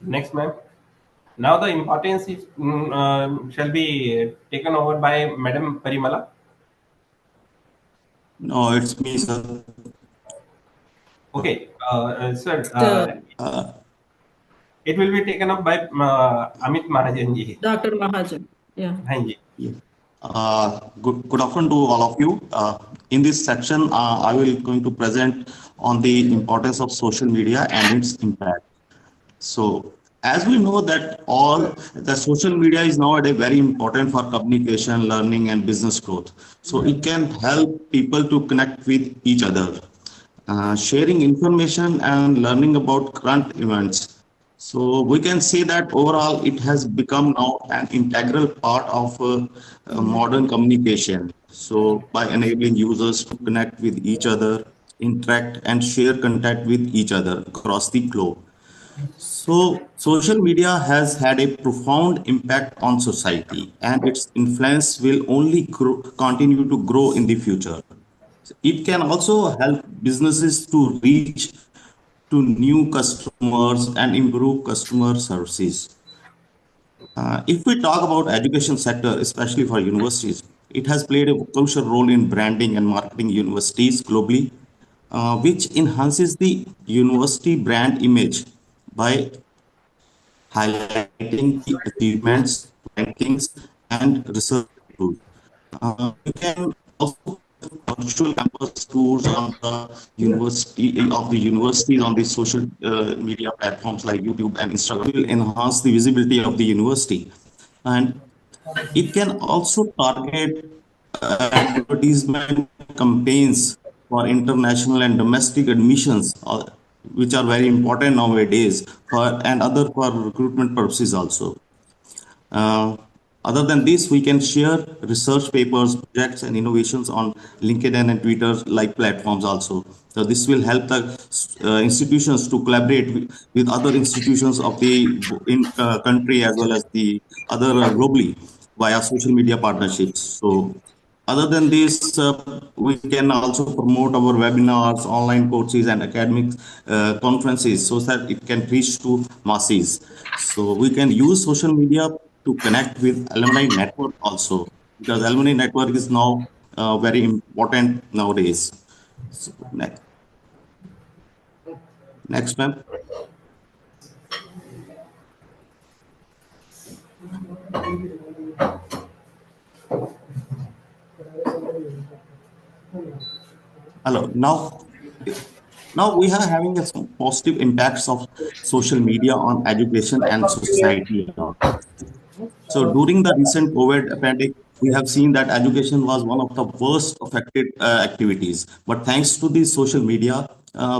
Speaker 14: Next, ma'am. Now the importance is, shall be taken over by Madam Parimala.
Speaker 15: No, it's me, sir.
Speaker 14: Okay, sir.
Speaker 15: Uh,
Speaker 14: It will be taken up by Amit Mahajan ji.
Speaker 13: Dr. Mahajan. Yeah.
Speaker 14: हाँ जी.
Speaker 15: good afternoon to all of you. In this section, I will going to present on the importance of social media and its impact. So, as we know that all the social media is nowadays very important for communication, learning, and business growth. So it can help people to connect with each other, sharing information and learning about current events. So we can say that overall it has become now an integral part of modern communication. So by enabling users to connect with each other, interact and share content with each other across the globe. So, social media has had a profound impact on society, and its influence will only continue to grow in the future. It can also help businesses to reach to new customers and improve customer services. If we talk about education sector, especially for universities, it has played a crucial role in branding and marketing universities globally, which enhances the university brand image by highlighting the achievements, rankings, and research tools. You can also virtual campus tours on the universities on the social media platforms like YouTube and Instagram will enhance the visibility of the university, and it can also target advertisement campaigns for international and domestic admissions, which are very important nowadays for and other for recruitment purposes also. Other than this, we can share research papers, projects, and innovations on LinkedIn and Twitter like platforms also. So this will help the institutions to collaborate with other institutions of the country as well as the other globally via social media partnerships. So other than this, we can also promote our webinars, online courses, and academic conferences so that it can reach to masses. So we can use social media to connect with alumni network also, because alumni network is now very important nowadays. So next, ma'am. Hello. Now we are having some positive impacts of social media on education and society. So during the recent COVID pandemic, we have seen that education was one of the worst affected activities. But thanks to the social media,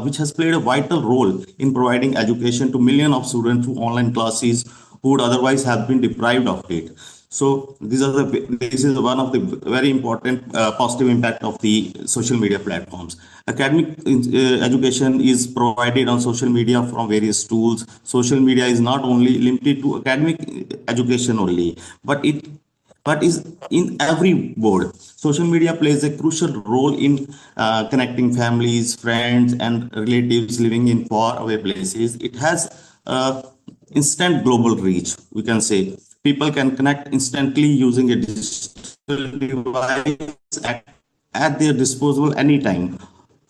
Speaker 15: which has played a vital role in providing education to millions of students through online classes who would otherwise have been deprived of it. So this is one of the very important positive impact of the social media platforms. Academic education is provided on social media from various tools. Social media is not only limited to academic education only, but is in every board. Social media plays a crucial role in connecting families, friends, and relatives living in far away places. It has instant global reach, we can say. People can connect instantly using a digital device at their disposal anytime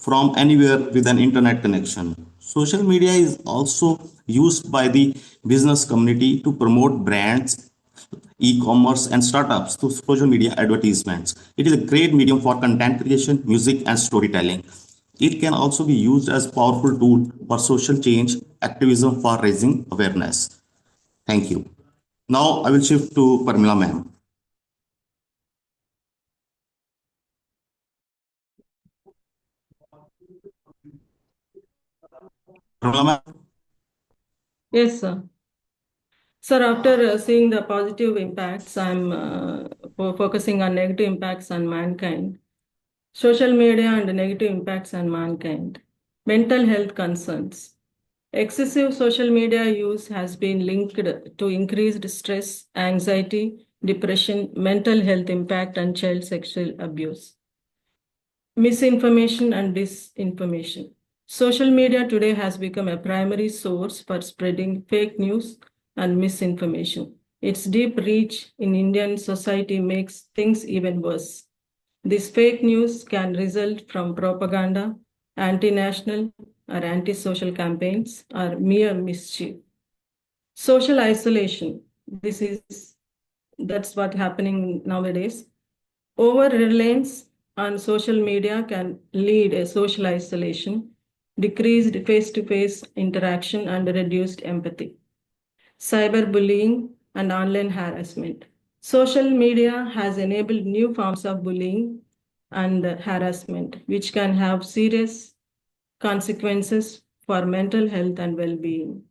Speaker 15: from anywhere with an internet connection. Social media is also used by the business community to promote brands, e-commerce, and startups through social media advertisements. It is a great medium for content creation, music, and storytelling. It can also be used as a powerful tool for social change activism for raising awareness. Thank you. Now I will shift to Parmila ma'am. Parmila ma'am.
Speaker 13: Yes, sir. Sir, after seeing the positive impacts, I'm focusing on negative impacts on mankind. Social media and negative impacts on mankind. Mental health concerns. Excessive social media use has been linked to increased stress, anxiety, depression, mental health impact, and child sexual abuse. Misinformation and disinformation. Social media today has become a primary source for spreading fake news and misinformation. Its deep reach in Indian society makes things even worse. This fake news can result from propaganda, anti-national or anti-social campaigns, or mere mischief. Social isolation. That's what's happening nowadays. Over-reliance on social media can lead a social isolation, decreased face-to-face interaction, and reduced empathy. Cyberbullying and online harassment. Social media has enabled new forms of bullying and harassment, which can have serious consequences for mental health and well-being.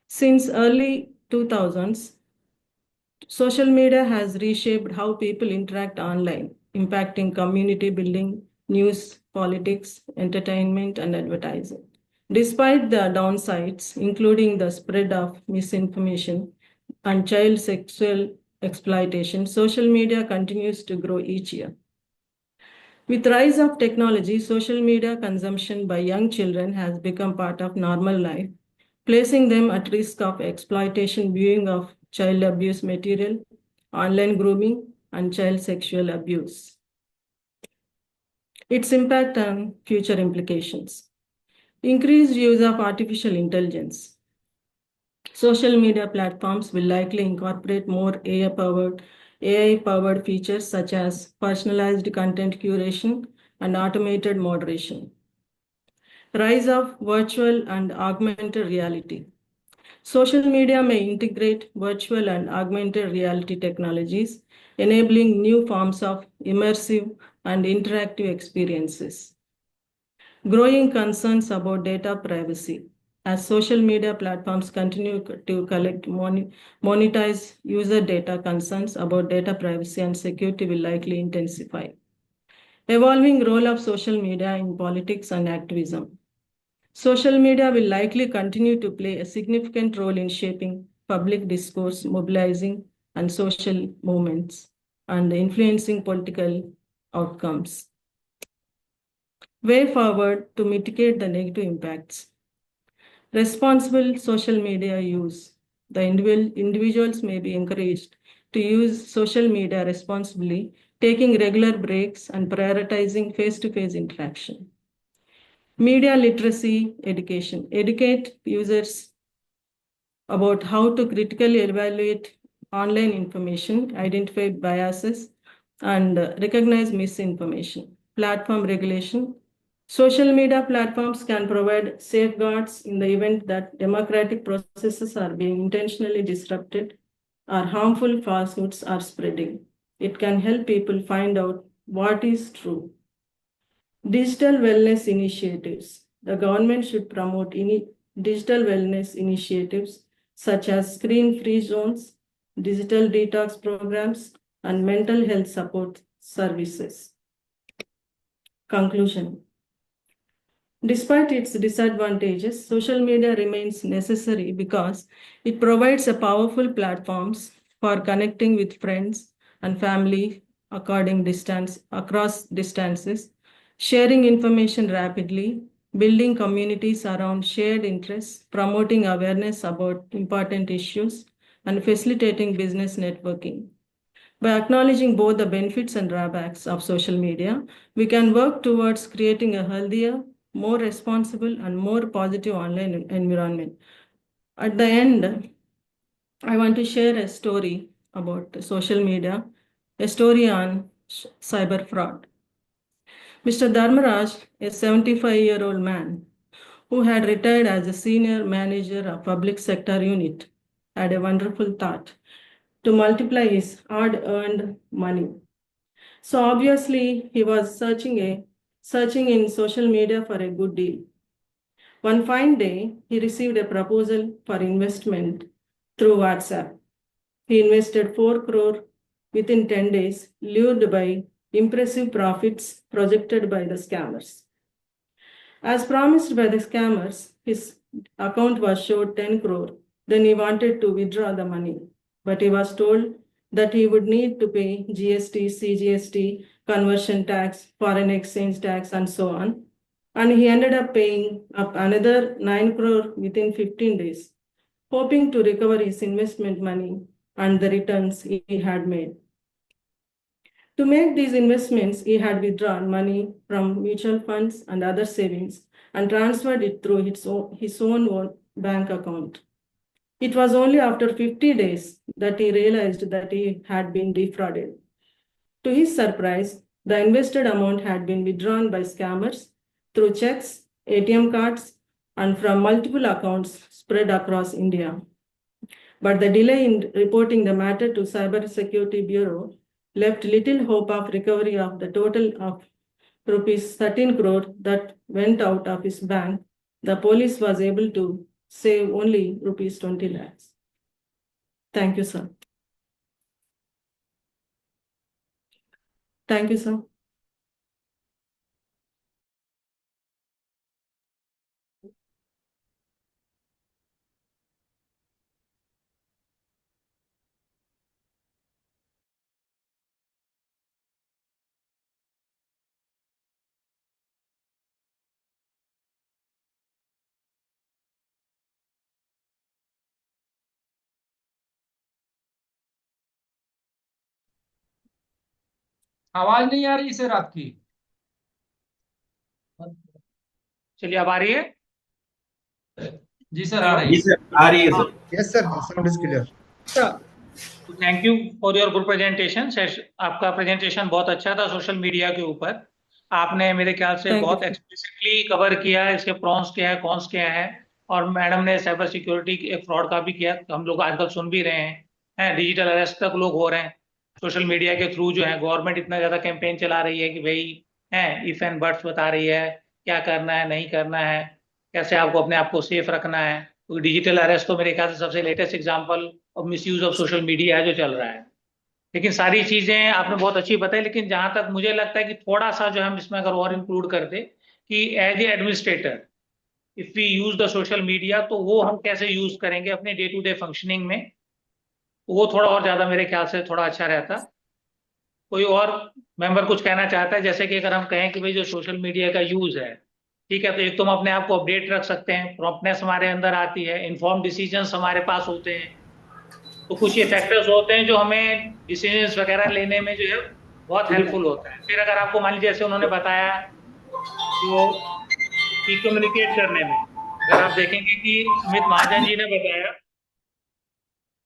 Speaker 13: Since early 2000s, social media has reshaped how people interact online, impacting community building, news, politics, entertainment, and advertising. Despite the downsides, including the spread of misinformation and child sexual exploitation, social media continues to grow each year. With rise of technology, social media consumption by young children has become part of normal life, placing them at risk of exploitation, viewing of child abuse material, online grooming, and child sexual abuse. Its impact on future implications. Increased use of artificial intelligence. Social media platforms will likely incorporate more AI-powered features such as personalized content curation and automated moderation. Rise of virtual and augmented reality. Social media may integrate virtual and augmented reality technologies, enabling new forms of immersive and interactive experiences. Growing concerns about data privacy. As social media platforms continue to collect monetize user data, concerns about data privacy and security will likely intensify. Evolving role of social media in politics and activism. Social media will likely continue to play a significant role in shaping public discourse, mobilizing and social movements, and influencing political outcomes. Way forward to mitigate the negative impacts. Responsible social media use. The individuals may be encouraged to use social media responsibly, taking regular breaks and prioritizing face-to-face interaction. Media literacy education. Educate users about how to critically evaluate online information, identify biases, and recognize misinformation. Platform regulation. Social media platforms can provide safeguards in the event that democratic processes are being intentionally disrupted or harmful falsehoods are spreading. It can help people find out what is true. Digital wellness initiatives. The government should promote digital wellness initiatives such as screen-free zones, digital detox programs, and mental health support services. Conclusion. Despite its disadvantages, social media remains necessary because it provides a powerful platforms for connecting with friends and family across distances, sharing information rapidly, building communities around shared interests, promoting awareness about important issues, and facilitating business networking. By acknowledging both the benefits and drawbacks of social media, we can work towards creating a healthier, more responsible, and more positive online environment. At the end, I want to share a story about social media, a story on cyber fraud. Mr. Dharmaraj, a 75-year-old man who had retired as a senior manager of public sector unit, had a wonderful thought to multiply his hard-earned money. So obviously, he was searching in social media for a good deal. One fine day, he received a proposal for investment through WhatsApp. He invested 4 crore within 10 days, lured by impressive profits projected by the scammers. As promised by the scammers, his account was showed 10 crore. Then he wanted to withdraw the money, but he was told that he would need to pay GST, CGST, conversion tax, foreign exchange tax, and so on. And he ended up paying up another 9 crore within 15 days, hoping to recover his investment money and the returns he had made. To make these investments, he had withdrawn money from mutual funds and other savings and transferred it through his own bank account. It was only after 50 days that he realized that he had been defrauded. To his surprise, the invested amount had been withdrawn by scammers through checks, ATM cards, and from multiple accounts spread across India. But the delay in reporting the matter to Cybersecurity Bureau left little hope of recovery of the total of rupees 13 crore that went out of his bank. The police was able to save only rupees 20 lakhs. Thank you, sir. Thank you, sir.
Speaker 3: आवाज नहीं आ रही sir आपकी? चलिए, अब आ रही है? जी sir, आ रही है।
Speaker 14: जी सर, आ रही है sir.
Speaker 9: Yes, sir. Sound is clear.
Speaker 3: Thank you for your good presentation. आपका प्रेजेंटेशन बहुत अच्छा था सोशल मीडिया के ऊपर। आपने मेरे ख्याल से बहुत एक्सप्लिसिटली कवर किया इसके प्रॉन्स क्या है, कॉन्स क्या है, और मैडम ने साइबर सिक्योरिटी एक फ्रॉड का भी किया। हम लोग आजकल सुन भी रहे हैं डिजिटल अरेस्ट तक लोग हो रहे हैं सोशल मीडिया के थ्रू। जो है गवर्नमेंट इतना ज्यादा कैंपेन चला रही है कि भाई इफ एंड बट्स बता रही है क्या करना है, नहीं करना है, कैसे आपको अपने आप को सेफ रखना है। तो डिजिटल अरेस्ट तो मेरे ख्याल से सबसे latest example of misuse of social media है जो चल रहा है। लेकिन सारी चीजें आपने बहुत अच्छी बताई, लेकिन जहां तक मुझे लगता है कि थोड़ा सा जो हम इसमें अगर और इंक्लूड कर दे कि as a administrator if we use the social media, तो वो हम कैसे यूज करेंगे अपने डे टू डे फंक्शनिंग में, वो थोड़ा और ज्यादा मेरे ख्याल से थोड़ा अच्छा रहता। कोई और मेंबर कुछ कहना चाहता है? जैसे कि अगर हम कहें कि भाई जो सोशल मीडिया का यूज है, ठीक है, तो एक तो हम अपने आप को अपडेट रख सकते हैं, प्रॉम्प्टनेस हमारे अंदर आती है, इन्फॉर्म डिसीजंस हमारे पास होते हैं। तो कुछ ये फैक्टर्स होते हैं जो हमें डिसीजंस वगैरह लेने में जो है बहुत हेल्पफुल होता है। फिर अगर आपको मान लीजिए जैसे उन्होंने बताया जो कि कम्युनिकेट करने में, अगर आप देखेंगे कि अमित महाजन जी ने बताया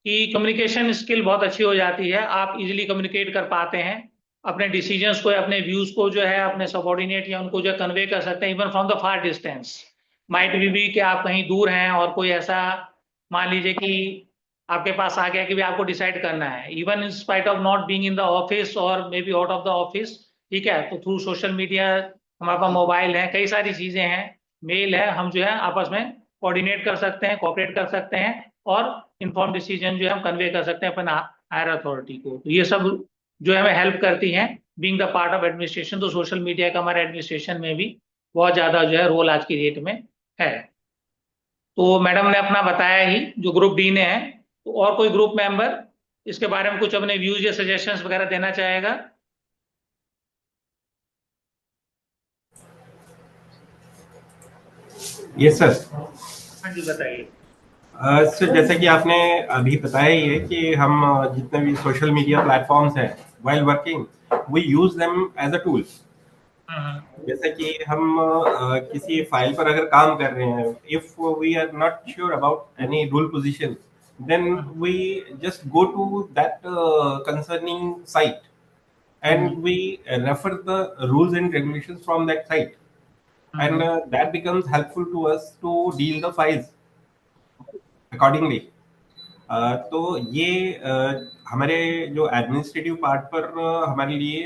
Speaker 3: कि कम्युनिकेशन स्किल बहुत अच्छी हो जाती है, आप इजीली कम्युनिकेट कर पाते हैं अपने डिसीजंस को, अपने व्यूज को जो है अपने सबऑर्डिनेट या उनको जो कन्वे कर सकते हैं even from the far distance. Might भी कि आप कहीं दूर हैं और कोई ऐसा मान लीजिए कि आपके पास आ गया कि भी आपको डिसाइड करना है, even in spite of not being in the office और may be out of the office, ठीक है, तो थ्रू सोशल मीडिया हमारे पास मोबाइल है, कई सारी चीजें हैं, मेल है, हम जो है आपस में कोऑर्डिनेट कर सकते हैं, कोऑपरेट कर सकते हैं और इन्फॉर्म डिसीजन जो है हम कन्वे कर सकते हैं अपन हायर अथॉरिटी को। तो ये सब जो है हमें हेल्प करती हैं being the part of administration. तो सोशल मीडिया का हमारे एडमिनिस्ट्रेशन में भी बहुत ज्यादा जो है रोल आज की डेट में है। तो मैडम ने अपना बताया ही जो ग्रुप डी ने है, तो और कोई ग्रुप मेंबर इसके बारे में कुछ अपने व्यूज या सजेशंस वगैरह देना चाहेगा?
Speaker 14: Yes sir.
Speaker 3: हाँ जी, बताइए।
Speaker 14: सर जैसा कि आपने अभी बताया ही है कि हम जितने भी सोशल मीडिया प्लेटफॉर्म्स हैं while working we use them as a tool. जैसे कि हम किसी फाइल पर अगर काम कर रहे हैं, if we are not sure about any rule position, then we just go to that concerning site and we refer the rules and regulations from that site, and that becomes helpful to us to deal the files accordingly. तो ये हमारे जो administrative part पर हमारे लिए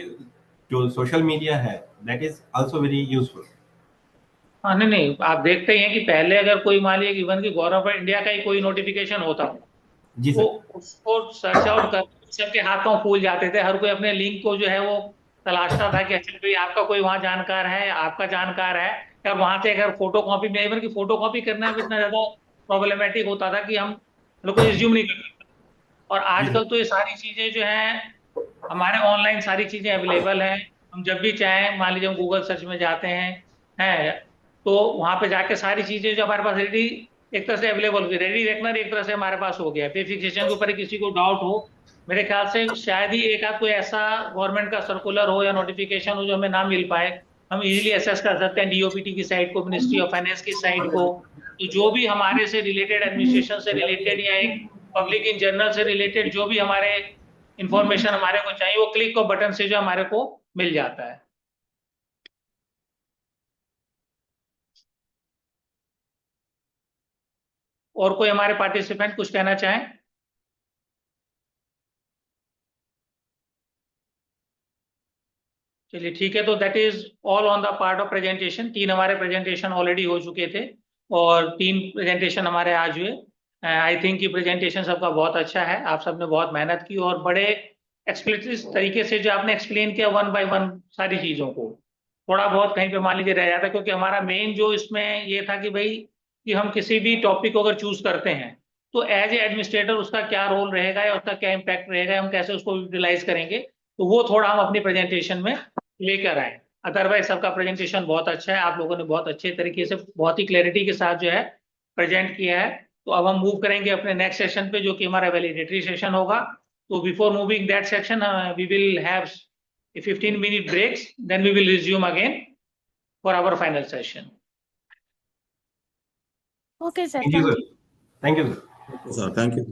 Speaker 14: जो social media है that is also very useful.
Speaker 3: हाँ, नहीं, आप देखते ही हैं कि पहले अगर कोई मान लीजिए इवन की गवर्नमेंट ऑफ इंडिया का ही कोई नोटिफिकेशन होता
Speaker 14: जी
Speaker 3: वो उसको सर्च आउट कर सबके हाथों फूल जाते थे, हर कोई अपने लिंक को जो है वो तलाशता था कि अच्छा भाई आपका कोई वहाँ जानकार है, आपका जानकार है, या वहां से अगर फोटो कॉपी में, इवन की फोटो कॉपी करना भी इतना ज्यादा प्रॉब्लमेटिक होता था कि हम लोग को रिज्यूम नहीं कर सकते। और आजकल तो ये सारी चीजें जो हैं हमारे ऑनलाइन सारी चीजें अवेलेबल हैं। हम जब भी चाहें, मान लीजिए हम गूगल सर्च में जाते हैं तो वहां पे जाके सारी चीजें जो हमारे पास रेडी, एक तरह से अवेलेबल होगी, रेडी रेकनर एक तरह से हमारे पास हो गया। वेरिफिकेशन के ऊपर किसी को डाउट हो, मेरे ख्याल से शायद ही एक आध कोई ऐसा गवर्नमेंट का सर्कुलर हो या नोटिफिकेशन हो जो हमें ना मिल पाए। हम इजीली एसेस कर सकते हैं डीओपीटी की साइट को, मिनिस्ट्री ऑफ फाइनेंस की साइट को। तो जो भी हमारे से रिलेटेड, एडमिनिस्ट्रेशन से रिलेटेड या एक पब्लिक इन जनरल से रिलेटेड जो भी हमारे इंफॉर्मेशन हमारे को चाहिए, वो क्लिक और बटन से जो हमारे को मिल जाता है। और कोई हमारे पार्टिसिपेंट कुछ कहना चाहें? चलिए ठीक है, तो that is all on the part of presentation. 3 हमारे प्रेजेंटेशन ऑलरेडी हो चुके थे और 3 प्रेजेंटेशन हमारे आज हुए। आई थिंक कि प्रेजेंटेशन सबका बहुत अच्छा है, आप सबने बहुत मेहनत की और बड़े एक्सप्लिसिट तरीके से जो आपने एक्सप्लेन किया वन बाय वन सारी चीज़ों को। थोड़ा बहुत कहीं पे मान लीजिए रह जाता, क्योंकि हमारा मेन जो इसमें ये था कि भाई कि हम किसी भी टॉपिक को अगर चूज करते हैं तो एज ए एडमिनिस्ट्रेटर उसका क्या रोल रहेगा या उसका क्या इम्पैक्ट रहेगा, हम कैसे उसको यूटिलाइज करेंगे, तो वो थोड़ा हम अपनी प्रेजेंटेशन में लेकर आए। अदरवाइज सबका प्रेजेंटेशन बहुत अच्छा है, आप लोगों ने बहुत अच्छे तरीके से बहुत ही क्लैरिटी के साथ जो है प्रेजेंट किया है। तो अब हम मूव करेंगे अपने नेक्स्ट सेशन पे, जो कि हमारा वैलिडेटरी सेशन होगा। तो before moving that section we will have a 15-minute breaks, then we will resume again for our final session.
Speaker 2: Okay, sir.
Speaker 14: Thank you, sir. Thank you, sir.
Speaker 15: Sir, thank you.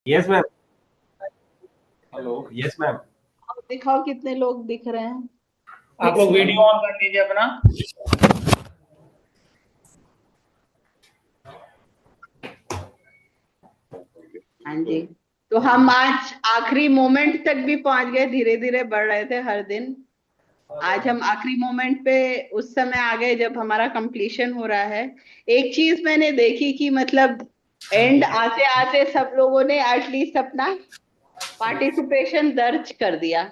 Speaker 14: Yes ma'am. Hello, yes ma'am.
Speaker 1: दिखाओ कितने लोग दिख रहे हैं।
Speaker 3: आप लोग video on कर लीजिए अपना।
Speaker 1: हाँ जी, तो हम आज आखिरी मोमेंट तक भी पहुंच गए, धीरे धीरे बढ़ रहे थे हर दिन। आज हम आखिरी मोमेंट पे उस समय आ गए जब हमारा कंप्लीशन हो रहा है। एक चीज मैंने देखी कि मतलब एंड आते आते सब लोगों ने एटलीस्ट अपना पार्टिसिपेशन दर्ज कर दिया।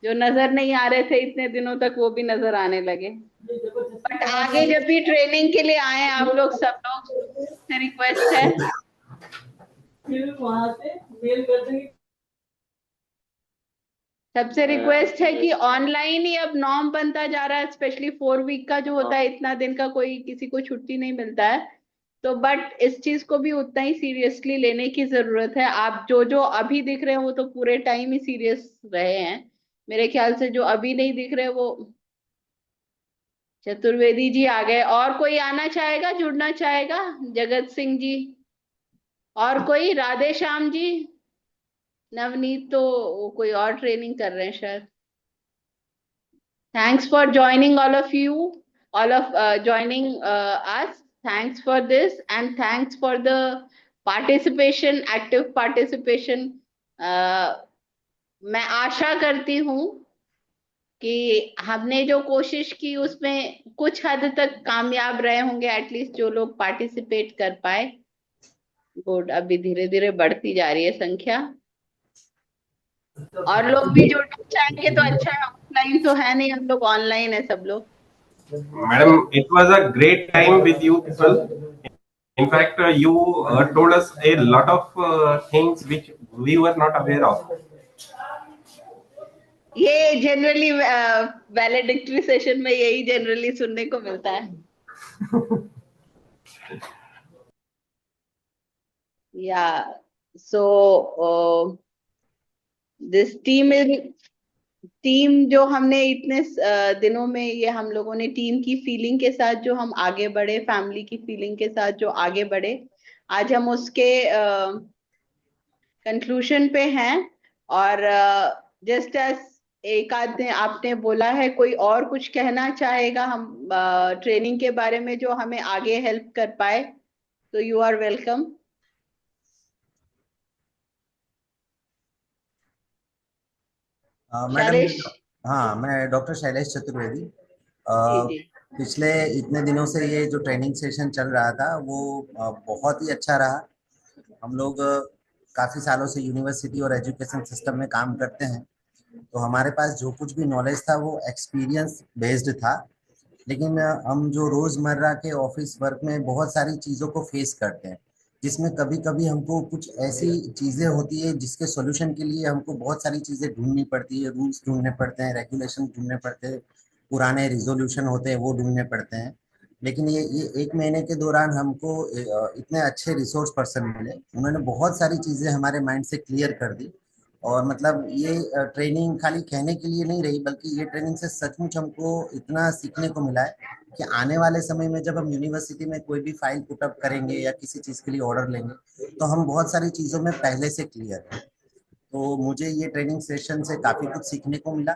Speaker 1: जो नजर नहीं आ रहे थे इतने दिनों तक वो भी नजर आने लगे। बट आगे जब भी ट्रेनिंग के लिए आए आप लोग, सब लोग से रिक्वेस्ट है, सबसे रिक्वेस्ट है कि ऑनलाइन ही अब नॉर्म बनता जा रहा है। स्पेशली 4 वीक का जो होता है, इतना दिन का कोई किसी को छुट्टी नहीं मिलता है। तो बट इस चीज को भी उतना ही सीरियसली लेने की जरूरत है। आप जो जो अभी दिख रहे हैं वो तो पूरे टाइम ही सीरियस रहे हैं। मेरे ख्याल से जो अभी नहीं दिख रहे वो चतुर्वेदी जी आ गए। और कोई आना चाहेगा, जुड़ना चाहेगा? जगत सिंह जी, और कोई? राधे श्याम जी, नवनीत तो वो कोई और ट्रेनिंग कर रहे हैं शायद। Thanks for joining all of you, all of joining us. Thanks for this and thanks for the participation, active participation. मैं आशा करती हूँ कि हमने जो कोशिश की उसमें कुछ हद तक कामयाब रहे होंगे, एटलीस्ट जो लोग पार्टिसिपेट कर पाए। गुड, अभी धीरे धीरे बढ़ती जा रही है संख्या। और लोग भी जुड़ना चाहेंगे तो अच्छा है। ऑफलाइन तो है नहीं, हम लोग ऑनलाइन है सब लोग।
Speaker 14: Madam, it was a great time with you people. In fact, you told us a lot of things which we were not aware of.
Speaker 1: ये जनरली वैलेडिक्टरी सेशन में यही जनरली सुनने को मिलता है। या सो दिस टीम जो हमने इतने दिनों में, ये हम लोगों ने टीम की फीलिंग के साथ जो हम आगे बढ़े, फैमिली की फीलिंग के साथ जो आगे बढ़े, आज हम उसके कंक्लूजन पे हैं। और जस्ट एज एक आदमी आपने बोला है, कोई और कुछ कहना चाहेगा हम ट्रेनिंग के बारे में जो हमें आगे हेल्प कर पाए, तो you are welcome.
Speaker 16: Madam,
Speaker 1: Shailesh
Speaker 16: हाँ, मैं डॉक्टर शैलेश चतुर्वेदी।
Speaker 1: जी जी।
Speaker 16: पिछले इतने दिनों से ये जो ट्रेनिंग सेशन चल रहा था वो बहुत ही अच्छा रहा। हम लोग काफ़ी सालों से यूनिवर्सिटी और एजुकेशन सिस्टम में काम करते हैं, तो हमारे पास जो कुछ भी नॉलेज था वो एक्सपीरियंस बेस्ड था। लेकिन हम जो रोज़मर्रा के ऑफिस वर्क में बहुत सारी चीज़ों को फेस करते हैं, जिसमें कभी कभी हमको कुछ ऐसी चीज़ें होती है जिसके सॉल्यूशन के लिए हमको बहुत सारी चीज़ें ढूंढनी पड़ती है, रूल्स ढूंढने पड़ते हैं, रेगुलेशन ढूंढने पड़ते हैं, पुराने रिजोल्यूशन होते हैं वो ढूंढने पड़ते हैं। लेकिन ये 1 महीने के दौरान हमको इतने अच्छे रिसोर्स पर्सन मिले, उन्होंने बहुत सारी चीज़ें हमारे माइंड से क्लियर कर दी। और मतलब ये ट्रेनिंग खाली कहने के लिए नहीं रही, बल्कि ये ट्रेनिंग से सचमुच हमको इतना सीखने को मिला है कि आने वाले समय में जब हम यूनिवर्सिटी में कोई भी फाइल पुटअप करेंगे या किसी चीज़ के लिए ऑर्डर लेंगे तो हम बहुत सारी चीज़ों में पहले से क्लियर हैं। तो मुझे ये ट्रेनिंग सेशन से काफ़ी कुछ सीखने को मिला।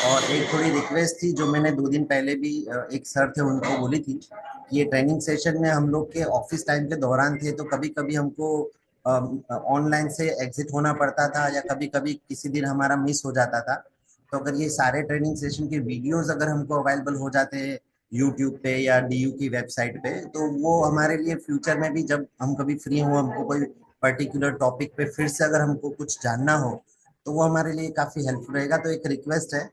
Speaker 16: और एक थोड़ी रिक्वेस्ट थी जो मैंने 2 दिन पहले भी एक सर थे उनको बोली थी कि ये ट्रेनिंग सेशन में हम लोग के ऑफिस टाइम के दौरान थे, तो कभी कभी हमको ऑनलाइन से एग्जिट होना पड़ता था या कभी कभी किसी दिन हमारा मिस हो जाता था। तो अगर ये सारे ट्रेनिंग सेशन के वीडियोस अगर हमको अवेलेबल हो जाते हैं यूट्यूब पे या DU की वेबसाइट पे, तो वो हमारे लिए फ्यूचर में भी जब हम कभी फ्री हो, हमको कोई पर्टिकुलर टॉपिक पे फिर से अगर हमको कुछ जानना हो, तो वो हमारे लिए काफ़ी हेल्पफुल रहेगा। तो एक रिक्वेस्ट है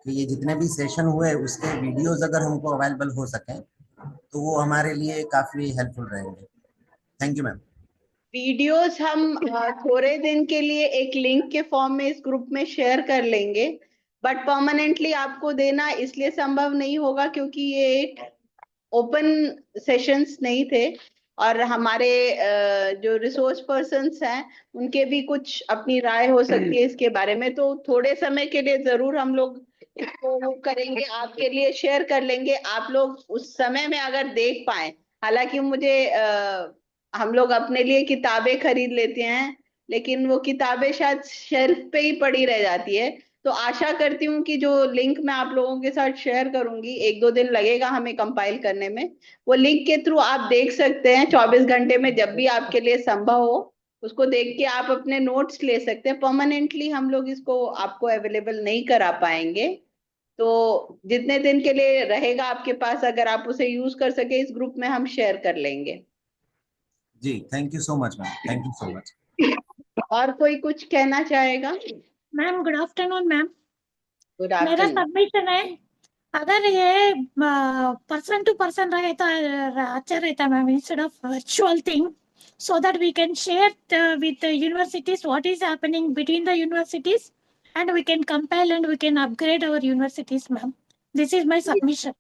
Speaker 16: कि ये जितने भी सेशन हुए उसके वीडियोस अगर हमको अवेलेबल हो सकें तो वो हमारे लिए काफ़ी हेल्पफुल रहेंगे। Thank you ma'am.
Speaker 1: वीडियोस हम थोड़े दिन के लिए एक लिंक के फॉर्म में इस ग्रुप में शेयर कर लेंगे, बट परमानेंटली आपको देना इसलिए संभव नहीं होगा क्योंकि ये ओपन सेशंस नहीं थे और हमारे जो रिसोर्स पर्सन्स हैं उनके भी कुछ अपनी राय हो सकती है इसके बारे में। तो थोड़े समय के लिए जरूर हम लोग इसको वो करेंगे, आपके लिए शेयर कर लेंगे। आप लोग उस समय में अगर देख पाए, हालांकि मुझे हम लोग अपने लिए किताबें खरीद लेते हैं, लेकिन वो किताबें शायद शेल्फ पे ही पड़ी रह जाती है। तो आशा करती हूँ कि जो लिंक मैं आप लोगों के साथ शेयर करूंगी, 1-2 दिन लगेगा हमें कंपाइल करने में, वो लिंक के थ्रू आप देख सकते हैं 24 घंटे में, जब भी आपके लिए संभव हो उसको देख के आप अपने नोट्स ले सकते हैं। परमानेंटली हम लोग इसको आपको अवेलेबल नहीं करा पाएंगे, तो जितने दिन के लिए रहेगा आपके पास, अगर आप उसे यूज कर सके इस ग्रुप में, हम शेयर कर लेंगे।
Speaker 16: जी thank you so much ma'am, thank you so much.
Speaker 1: और कोई कुछ कहना चाहेगा?
Speaker 2: Ma'am good afternoon ma'am.
Speaker 1: Good
Speaker 2: मेरा
Speaker 1: आफ्टरनून।
Speaker 2: सबमिशन है, अगर ये पर्सन टू पर्सन रहे तो अच्छा रहता ma'am, instead of virtual thing, so that we can share with the universities what is happening between the universities, and we can compile and we can upgrade our universities ma'am. This is my submission.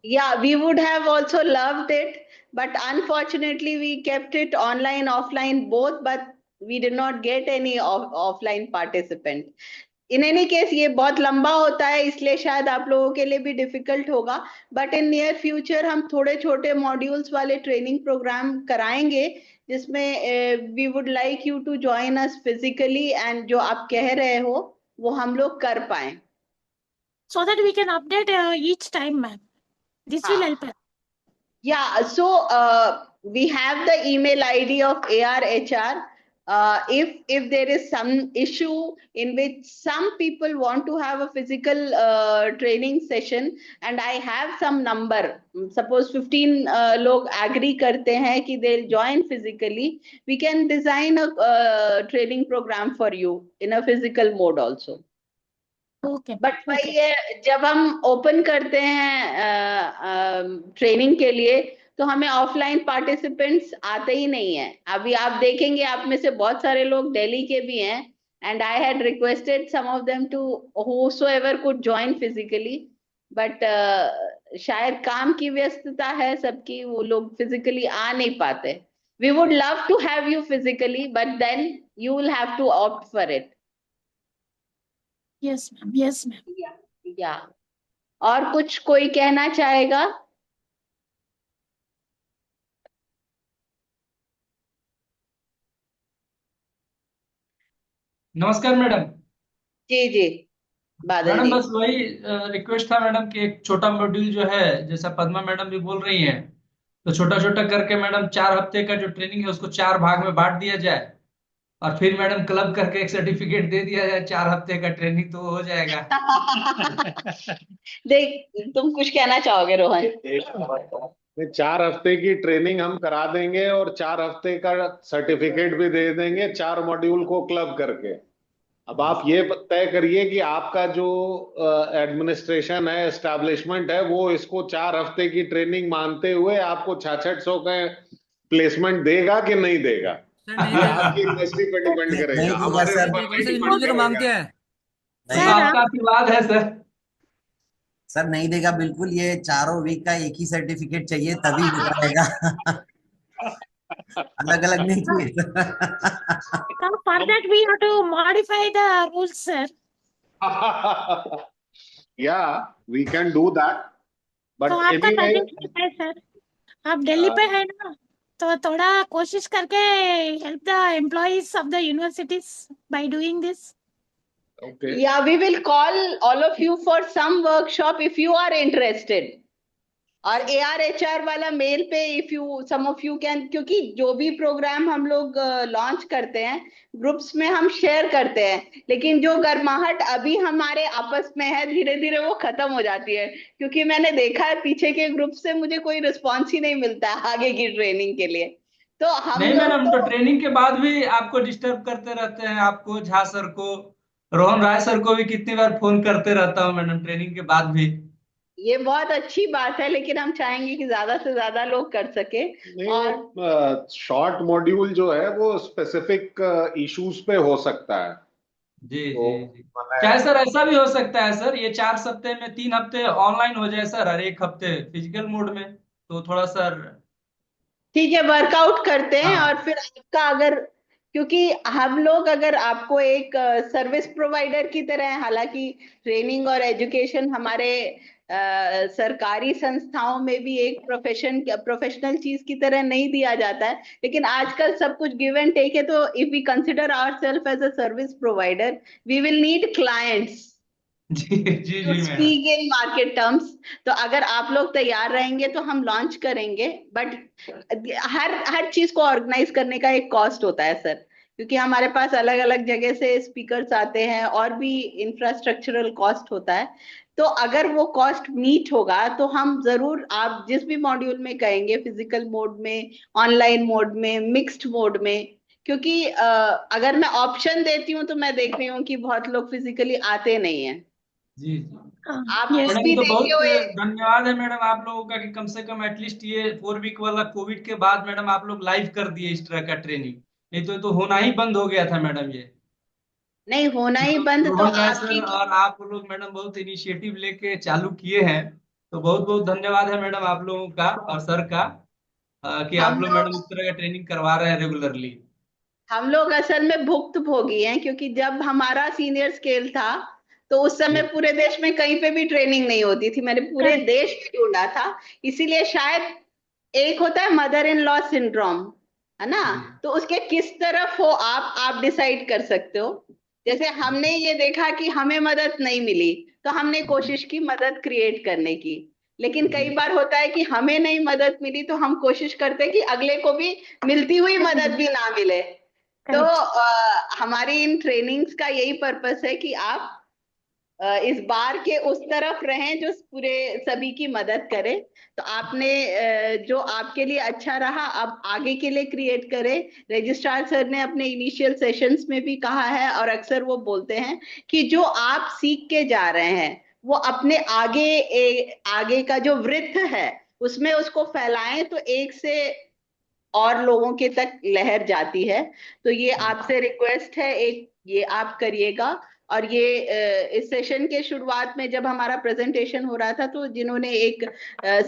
Speaker 1: Yeah, we would have also loved it, but unfortunately we kept it online, offline both, but we did not get any offline participant. In any case ये बहुत लंबा होता है, इसलिए शायद आप लोगों के लिए भी डिफिकल्ट होगा, बट इन नियर फ्यूचर हम थोड़े छोटे मॉड्यूल्स वाले ट्रेनिंग प्रोग्राम कराएंगे, जिसमें we would like you to join us physically, and जो आप कह रहे हो वो हम लोग कर पाए,
Speaker 2: so that we can update each time ma'am. This will help us.
Speaker 1: Yeah, so we have the email ID of ARHR. If there is some issue in which some people want to have a physical training session, and I have some number, suppose 15 लोग agree करते हैं कि they'll join physically, we can design a training program for you in a physical mode also.
Speaker 2: Okay.
Speaker 1: But भाई ये जब हम open करते हैं ट्रेनिंग के लिए, तो हमें ऑफलाइन पार्टिसिपेंट्स आते ही नहीं है। अभी आप देखेंगे आप में से बहुत सारे लोग दिल्ली के भी हैं, and I had requested some of them to whosoever could join physically, but शायद काम की व्यस्तता है सबकी, वो लोग फिजिकली आ नहीं पाते। We would love to have you physically, but then you will have to opt for it.
Speaker 2: Yes ma'am, yes ma'am.
Speaker 1: या और कुछ कोई कहना चाहेगा?
Speaker 17: नमस्कार मैडम।
Speaker 1: जी जी बादल
Speaker 17: मैडम
Speaker 1: जी।
Speaker 17: बस वही रिक्वेस्ट था मैडम कि एक छोटा मॉड्यूल जो है, जैसा पद्मा मैडम भी बोल रही हैं, तो छोटा छोटा करके मैडम 4 हफ्ते का जो ट्रेनिंग है उसको 4 भाग में बांट दिया जाए, और फिर मैडम क्लब करके एक सर्टिफिकेट दे दिया जाए 4 हफ्ते का ट्रेनिंग, तो हो जाएगा।
Speaker 1: देख तुम कुछ कहना चाहोगे रोहन?
Speaker 18: 4 हफ्ते की ट्रेनिंग हम करा देंगे और 4 हफ्ते का सर्टिफिकेट भी दे देंगे, 4 मॉड्यूल को क्लब करके। अब आप ये तय करिए कि आपका जो एडमिनिस्ट्रेशन है, एस्टैब्लिशमेंट है, वो इसको 4 हफ्ते की ट्रेनिंग मानते हुए आपको 6600 का प्लेसमेंट देगा कि नहीं देगा, ये आपकी इंडस्ट्री पे डिपेंड करेगा। हमारे ऊपर
Speaker 16: मांगते हैं
Speaker 17: आपका आशीर्वाद है सर।
Speaker 16: सर नहीं देगा बिल्कुल, ये 4 वीक का एक ही सर्टिफिकेट चाहिए तभी हो जाएगा। अलग अलग नहीं चाहिए।
Speaker 2: So for that we have to modify the rules sir.
Speaker 18: Yeah, we can do that. But
Speaker 2: तो आपका
Speaker 18: anyway,
Speaker 2: सजेशन है सर, आप दिल्ली पे है ना, तो थोड़ा कोशिश करके help the employees of the universities by doing this.
Speaker 18: okay.
Speaker 1: Yeah, we will call all of you for some workshop if you are interested. और ARHR वाला मेल पे if you some of you can, क्योंकि जो भी programme हम लोग launch करते हैं ग्रुप्स में हम शेयर करते हैं, लेकिन जो गर्माहट अभी हमारे आपस में है धीरे धीरे वो खत्म हो जाती है, क्योंकि मैंने देखा है पीछे के ग्रुप से मुझे कोई रिस्पॉन्स ही नहीं मिलता है आगे की ट्रेनिंग के लिए। तो हम
Speaker 17: नहीं
Speaker 1: लोग
Speaker 17: मैडम, तो ट्रेनिंग के बाद भी आपको डिस्टर्ब करते रहते हैं, आपको झा सर को, रोहन राय सर को भी कितनी बार फोन करते रहता हूँ मैडम ट्रेनिंग के बाद भी।
Speaker 1: ये बहुत अच्छी बात है, लेकिन हम चाहेंगे कि ज्यादा से ज्यादा लोग कर सके।
Speaker 18: और शॉर्ट मॉड्यूल जो है वो स्पेसिफिक इश्यूज पे हो सकता है।
Speaker 17: जी जी। क्या सर ऐसा भी हो सकता है सर, ये 4 हफ्ते में 3 हफ्ते ऑनलाइन हो जाए सर, और 1 हफ्ते फिजिकल मोड में, तो थोड़ा सर
Speaker 1: ठीक है वर्कआउट करते हैं। और फिर आपका अगर, क्योंकि हम लोग अगर आपको एक सर्विस प्रोवाइडर की तरह, हालांकि ट्रेनिंग और एजुकेशन हमारे सरकारी संस्थाओं में भी एक प्रोफेशनल चीज की तरह नहीं दिया जाता है, लेकिन आजकल सब कुछ गिव एंड टेक है। तो if we consider ourselves as a service provider, we will need clients
Speaker 17: जी जी
Speaker 1: टू
Speaker 17: जी madam.
Speaker 1: Speak in market terms. तो अगर आप लोग तैयार रहेंगे तो हम लॉन्च करेंगे, बट हर चीज को ऑर्गेनाइज करने का एक कॉस्ट होता है सर, क्योंकि हमारे पास अलग अलग जगह से स्पीकर्स आते हैं और भी इंफ्रास्ट्रक्चरल कॉस्ट होता है। तो अगर वो कॉस्ट मीट होगा तो हम जरूर, आप जिस भी मॉड्यूल में कहेंगे, फिजिकल मोड में, ऑनलाइन मोड में, मिक्स्ड मोड में, क्योंकि अगर मैं ऑप्शन देती हूँ तो मैं देख रही हूँ कि बहुत लोग फिजिकली आते नहीं है।
Speaker 17: जी जी
Speaker 1: आप
Speaker 2: yes.
Speaker 1: खुद
Speaker 17: मैडम,
Speaker 1: भी
Speaker 17: तो
Speaker 1: देखे
Speaker 17: बहुत
Speaker 1: हुए।
Speaker 17: धन्यवाद है मैडम आप लोगों का कि कम से कम एटलीस्ट ये 4 वीक वाला कोविड के बाद मैडम आप लोग लाइव कर दिए इस तरह का ट्रेनिंग। नहीं तो होना ही बंद हो गया था मैडम ये।
Speaker 1: नहीं होना ही बंद तो
Speaker 17: रोहन राय
Speaker 1: आपकी।
Speaker 17: सर और आप लोग मैडम बहुत इनिशिएटिव लेके चालू किए हैं, तो बहुत बहुत धन्यवाद है मैडम आप लोगों का और सर का, कि आप
Speaker 1: हम
Speaker 17: लोग मैडम
Speaker 1: लोग
Speaker 17: इस तरह का ट्रेनिंग करवा रहे हैं रेगुलरली।
Speaker 1: हम लोग असल में भुक्तभोगी हैं, क्योंकि जब हमारा सीनियर स्केल था तो उस समय पूरे देश में कहीं पे भी ट्रेनिंग नहीं होती थी। मैंने पूरे देश में ढूंढा था, इसीलिए शायद एक होता है मदर इन लॉ सिंड्रोम, है ना, तो उसके किस तरफ हो आप डिसाइड कर सकते हो। जैसे हमने ये देखा कि हमें मदद नहीं मिली तो हमने कोशिश की मदद क्रिएट करने की, लेकिन कई बार होता है कि हमें नहीं मदद मिली तो हम कोशिश करते हैं कि अगले को भी मिलती हुई मदद भी ना मिले। तो हमारी इन ट्रेनिंग्स का यही पर्पस है कि आप इस बार के उस तरफ रहें जो पूरे सभी की मदद करे। तो आपने जो आपके लिए अच्छा रहा अब आगे के लिए क्रिएट करें। रजिस्ट्रार सर ने अपने इनिशियल सेशंस में भी कहा है, और अक्सर वो बोलते हैं कि जो आप सीख के जा रहे हैं वो अपने आगे का जो वृत्त है उसमें उसको फैलाएं, तो एक से और लोगों के तक लहर जाती है। तो ये आपसे रिक्वेस्ट है, एक ये आप करिएगा। और ये इस सेशन के शुरुआत में जब हमारा प्रेजेंटेशन हो रहा था तो जिन्होंने एक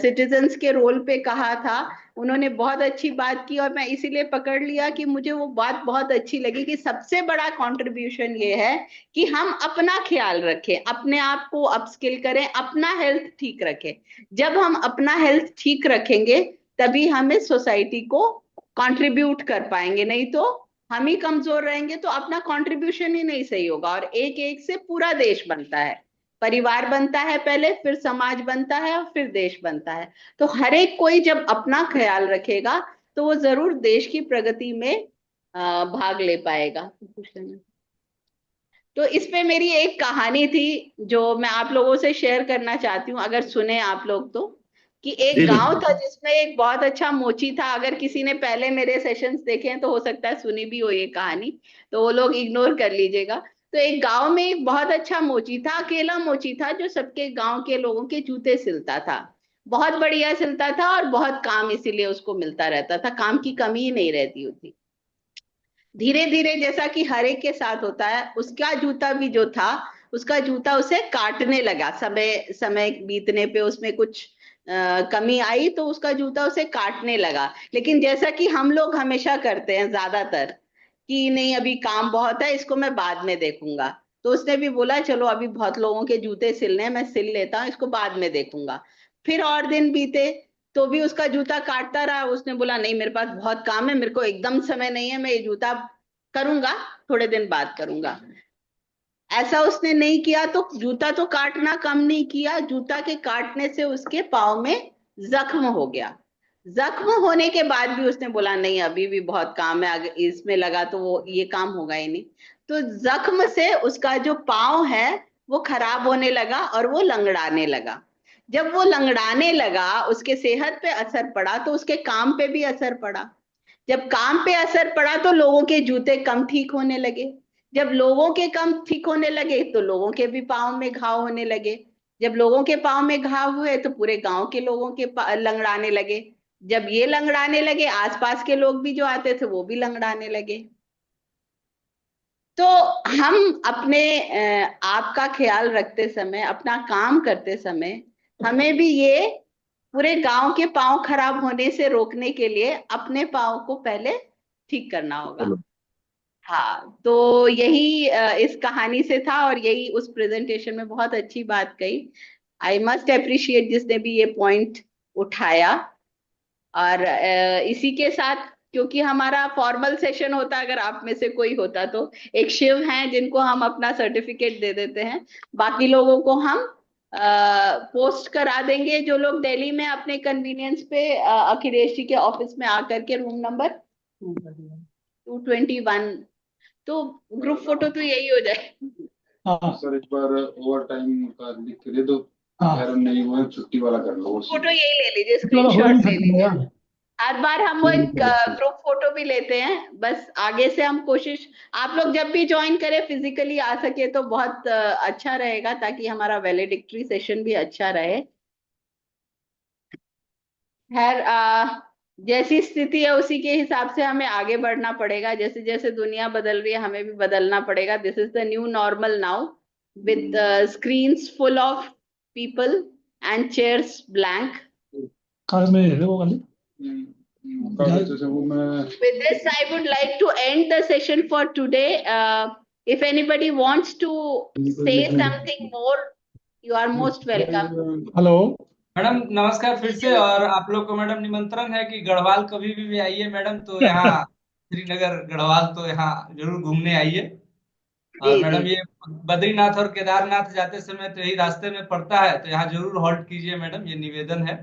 Speaker 1: सिटीजन्स के रोल पे कहा था उन्होंने बहुत अच्छी बात की, और मैं इसीलिए पकड़ लिया कि मुझे वो बात बहुत अच्छी लगी कि सबसे बड़ा कंट्रीब्यूशन ये है कि हम अपना ख्याल रखें, अपने आप को अपस्किल करें, अपना हेल्थ ठीक रखें। जब हम अपना हेल्थ ठीक रखेंगे तभी हम इस सोसाइटी को कंट्रीब्यूट कर पाएंगे, नहीं तो हम ही कमजोर रहेंगे तो अपना कंट्रीब्यूशन ही नहीं सही होगा। और एक एक से पूरा देश बनता है, परिवार बनता है पहले, फिर समाज बनता है और फिर देश बनता है। तो हर एक कोई जब अपना ख्याल रखेगा तो वो जरूर देश की प्रगति में भाग ले पाएगा। तो इस पे मेरी एक कहानी थी जो मैं आप लोगों से शेयर करना चाहती हूँ, अगर सुने आप लोग तो। कि एक गांव था जिसमें एक बहुत अच्छा मोची था। अगर किसी ने पहले मेरे सेशंस देखे हैं तो हो सकता है सुनी भी हो ये कहानी, तो वो लोग इग्नोर कर लीजिएगा। तो एक गांव में एक बहुत अच्छा मोची था, अकेला मोची था जो सबके गांव के लोगों के जूते सिलता था। बहुत बढ़िया सिलता था और बहुत काम इसीलिए उसको मिलता रहता था, काम की कमी ही नहीं रहती होती। धीरे धीरे जैसा कि हर एक के साथ होता है, उसका जूता भी जो था, उसका जूता उसे काटने लगा। समय बीतने पे उसमें कुछ कमी आई तो उसका जूता उसे काटने लगा। लेकिन जैसा कि हम लोग हमेशा करते हैं ज्यादातर कि नहीं अभी काम बहुत है, इसको मैं बाद में देखूंगा, तो उसने भी बोला चलो अभी बहुत लोगों के जूते सिलने हैं, मैं सिल लेता हूँ, इसको बाद में देखूंगा। फिर और दिन बीते तो भी उसका जूता काटता रहा। उसने बोला नहीं मेरे पास बहुत काम है, मेरे को एकदम समय नहीं है, मैं ये जूता करूंगा, थोड़े दिन बाद करूंगा। ऐसा उसने नहीं किया तो जूता तो काटना कम नहीं किया, जूता के काटने से उसके पाँव में जख्म हो गया। जख्म होने के बाद भी उसने बोला नहीं अभी भी बहुत काम है, अगर इसमें लगा तो वो ये काम होगा ही नहीं। तो जख्म से उसका जो पाँव है वो खराब होने लगा और वो लंगड़ाने लगा। जब वो लंगड़ाने लगा उसके सेहत पे असर पड़ा तो उसके काम पे भी असर पड़ा। जब काम पे असर पड़ा तो लोगों के जूते कम ठीक होने लगे। जब लोगों के कम ठीक होने लगे तो लोगों के भी पाँव में घाव होने लगे। जब लोगों के पाँव में घाव हुए तो पूरे गांव के लोगों के लंगड़ाने लगे। जब ये लंगड़ाने लगे आसपास के लोग भी जो आते थे वो भी लंगड़ाने लगे। तो हम अपने आप का ख्याल रखते समय, अपना काम करते समय, हमें भी ये पूरे गांव के पाँव खराब होने से रोकने के लिए अपने पाँव को पहले ठीक करना होगा। हाँ, तो यही इस कहानी से था और यही उस प्रेजेंटेशन में बहुत अच्छी बात कही। आई मस्ट अप्रिशिएट जिसने भी ये पॉइंट उठाया। और इसी के साथ, क्योंकि हमारा फॉर्मल सेशन होता, अगर आप में से कोई होता तो एक शिव हैं जिनको हम अपना सर्टिफिकेट दे देते हैं, बाकी लोगों को हम पोस्ट करा देंगे। जो लोग दिल्ली में अपने कन्वीनियंस पे अखिलेश जी के ऑफिस में आकर के रूम नंबर 221, तो ग्रुप फोटो तो यही हो जाए।
Speaker 19: सर एक बार ओवर टाइम का लिख के दे दो, अगर नहीं हुआ छुट्टी वाला कर लो।
Speaker 1: फोटो यही ले लीजिए, स्क्रीनशॉट ले लीजिए। हर बार हम वो एक ग्रुप फोटो भी लेते हैं, बस आगे से हम कोशिश, आप लोग जब भी ज्वाइन करें फिजिकली आ सके तो बहुत अच्छा रहेगा, ताकि हमारा वैलेडिक्टरी सेशन भी अच्छा रहे। खैर, जैसी स्थिति है उसी के हिसाब से हमें आगे बढ़ना पड़ेगा। जैसे जैसे दुनिया बदल रही है हमें भी बदलना पड़ेगा। This is the new normal now, with screens full of people and chairs blank. With this, I would like to end the session for today. If anybody wants to say something more, you are most welcome.
Speaker 17: Hello madam, नमस्कार फिर से। और आप लोग को madam निमंत्रण है कि गढ़वाल कभी भी आइए मैडम, तो यहाँ श्रीनगर गढ़वाल तो यहाँ जरूर घूमने आइए। और मैडम ये बद्रीनाथ और केदारनाथ जाते समय तो यही रास्ते में पड़ता है, तो यहाँ जरूर हॉल्ट कीजिए मैडम, ये निवेदन है।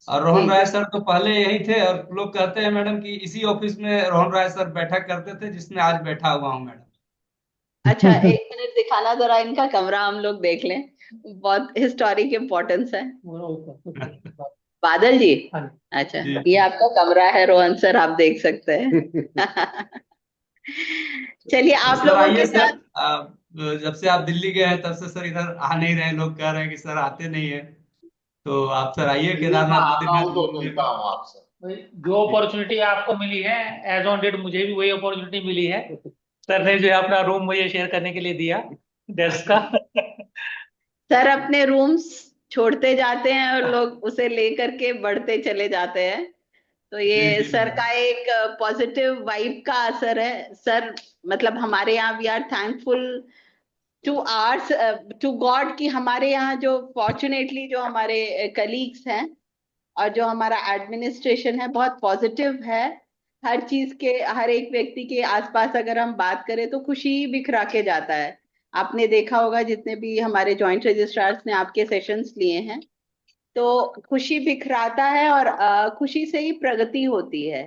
Speaker 17: और रोहन राय सर तो पहले यही थे, और लोग कहते हैं मैडम कि इसी ऑफिस में रोहन राय सर बैठा करते थे, जिसमें आज बैठा हुआ हूँ मैडम।
Speaker 1: अच्छा, एक मिनट दिखाना जरा इनका कमरा, हम लोग देख लें, बहुत हिस्टोरिक इम्पोर्टेंस है। बादल जी, अच्छा ये आपका कमरा है रोहन सर, आप देख सकते हैं। चलिए आप लोगों के साथ,
Speaker 17: जब से आप दिल्ली गए हैं तब से सर इधर आ नहीं रहे, लोग कह रहे हैं कि सर आते नहीं है, तो आप सर आइए केदारनाथ बद्रीनाथ।
Speaker 3: जो अपॉर्चुनिटी आपको मिली है एज ऑन डेट, मुझे भी वही अपॉर्चुनिटी मिली है। सर ने जो है अपना रूम मुझे शेयर करने के लिए दिया, डेस्क का।
Speaker 1: सर अपने रूम्स छोड़ते जाते हैं और लोग उसे लेकर के बढ़ते चले जाते हैं, तो ये सर का एक पॉजिटिव वाइब का असर है। सर मतलब हमारे यहाँ we are thankful to God कि हमारे यहाँ जो फॉर्चुनेटली जो हमारे कलीग्स हैं और जो हमारा एडमिनिस्ट्रेशन है बहुत पॉजिटिव है। हर चीज के, हर एक व्यक्ति के आसपास अगर हम बात करें तो खुशी बिखरा के जाता है। आपने देखा होगा जितने भी हमारे जॉइंट रजिस्ट्रार्स ने आपके सेशंस लिए हैं, तो खुशी बिखराता है और खुशी से ही प्रगति होती है।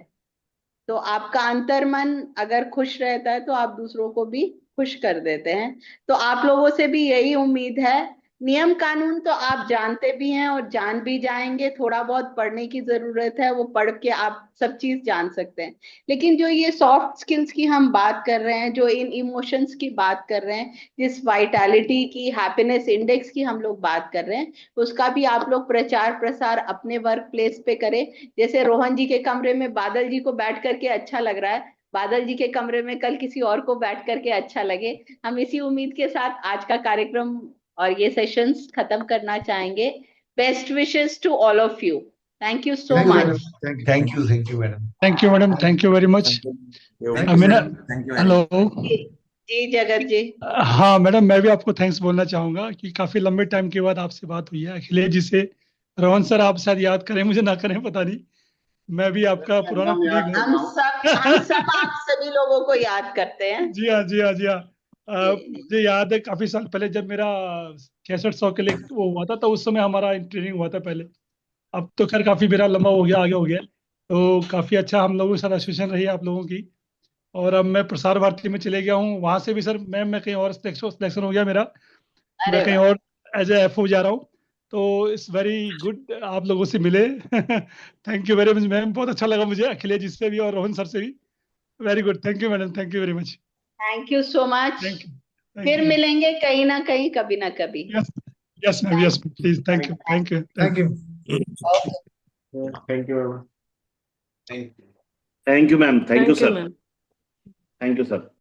Speaker 1: तो आपका अंतर्मन अगर खुश रहता है तो आप दूसरों को भी खुश कर देते हैं। तो आप लोगों से भी यही उम्मीद है। नियम कानून तो आप जानते भी हैं और जान भी जाएंगे, थोड़ा बहुत पढ़ने की जरूरत है, वो पढ़ के आप सब चीज जान सकते हैं। लेकिन जो ये सॉफ्ट स्किल्स की हम बात कर रहे हैं, जो इन इमोशंस की बात कर रहे हैं, जिस वाइटैलिटी की, हैप्पीनेस इंडेक्स की हम लोग बात कर रहे हैं, उसका भी आप लोग प्रचार प्रसार अपने वर्क प्लेस पे करें। जैसे रोहन जी के कमरे में बादल जी को बैठ करके अच्छा लग रहा है, बादल जी के कमरे में कल किसी और को बैठ करके अच्छा लगे। हम इसी उम्मीद के साथ आज का कार्यक्रम और ये सेशंस खत्म करना चाहेंगे। Best wishes to all of you. Thank you so much.
Speaker 10: Thank you madam.
Speaker 20: Thank you madam, thank you very much. Hello
Speaker 1: जी जगत जी।
Speaker 20: हाँ मैडम, मैं भी आपको थैंक्स बोलना चाहूंगा कि काफी लंबे टाइम के बाद आपसे बात हुई है। अखिलेश जी से, रोहन सर आप शायद याद करें, मुझे ना करें पता नहीं, मैं भी आपका पुराना कुलीग हूँ।
Speaker 1: हम सब आप सभी लोगों को याद करते हैं।
Speaker 20: जी हाँ, जी हाँ, जी हाँ। मुझे याद है काफी साल पहले जब मेरा 6600 के लिए वो हुआ था, तो उस समय हमारा ट्रेनिंग हुआ था पहले। अब तो खैर काफी मेरा लंबा हो गया, आगे हो गया, तो काफी अच्छा हम लोगों के साथ एसोसिएशन रही है आप लोगों की। और अब मैं प्रसार भारती में चले गया हूँ, वहां से भी सर मैं कहीं और सिलेक्शन हो गया मेरा, मैं कहीं और एज ए एफओ जा रहा हूँ। तो इट्स वेरी गुड आप लोगों से मिले। Thank you very much ma'am, बहुत अच्छा लगा मुझे अखिलेश जी से भी और रोहन सर से भी। Very good, thank you madam, thank you very much.
Speaker 1: Thank you so much. फिर मिलेंगे कहीं ना कहीं, कभी ना कभी।
Speaker 20: Yes ma'am, yes please, thank you, thank you, thank you,
Speaker 10: thank you
Speaker 15: thank you ma'am, thank you sir, thank you sir.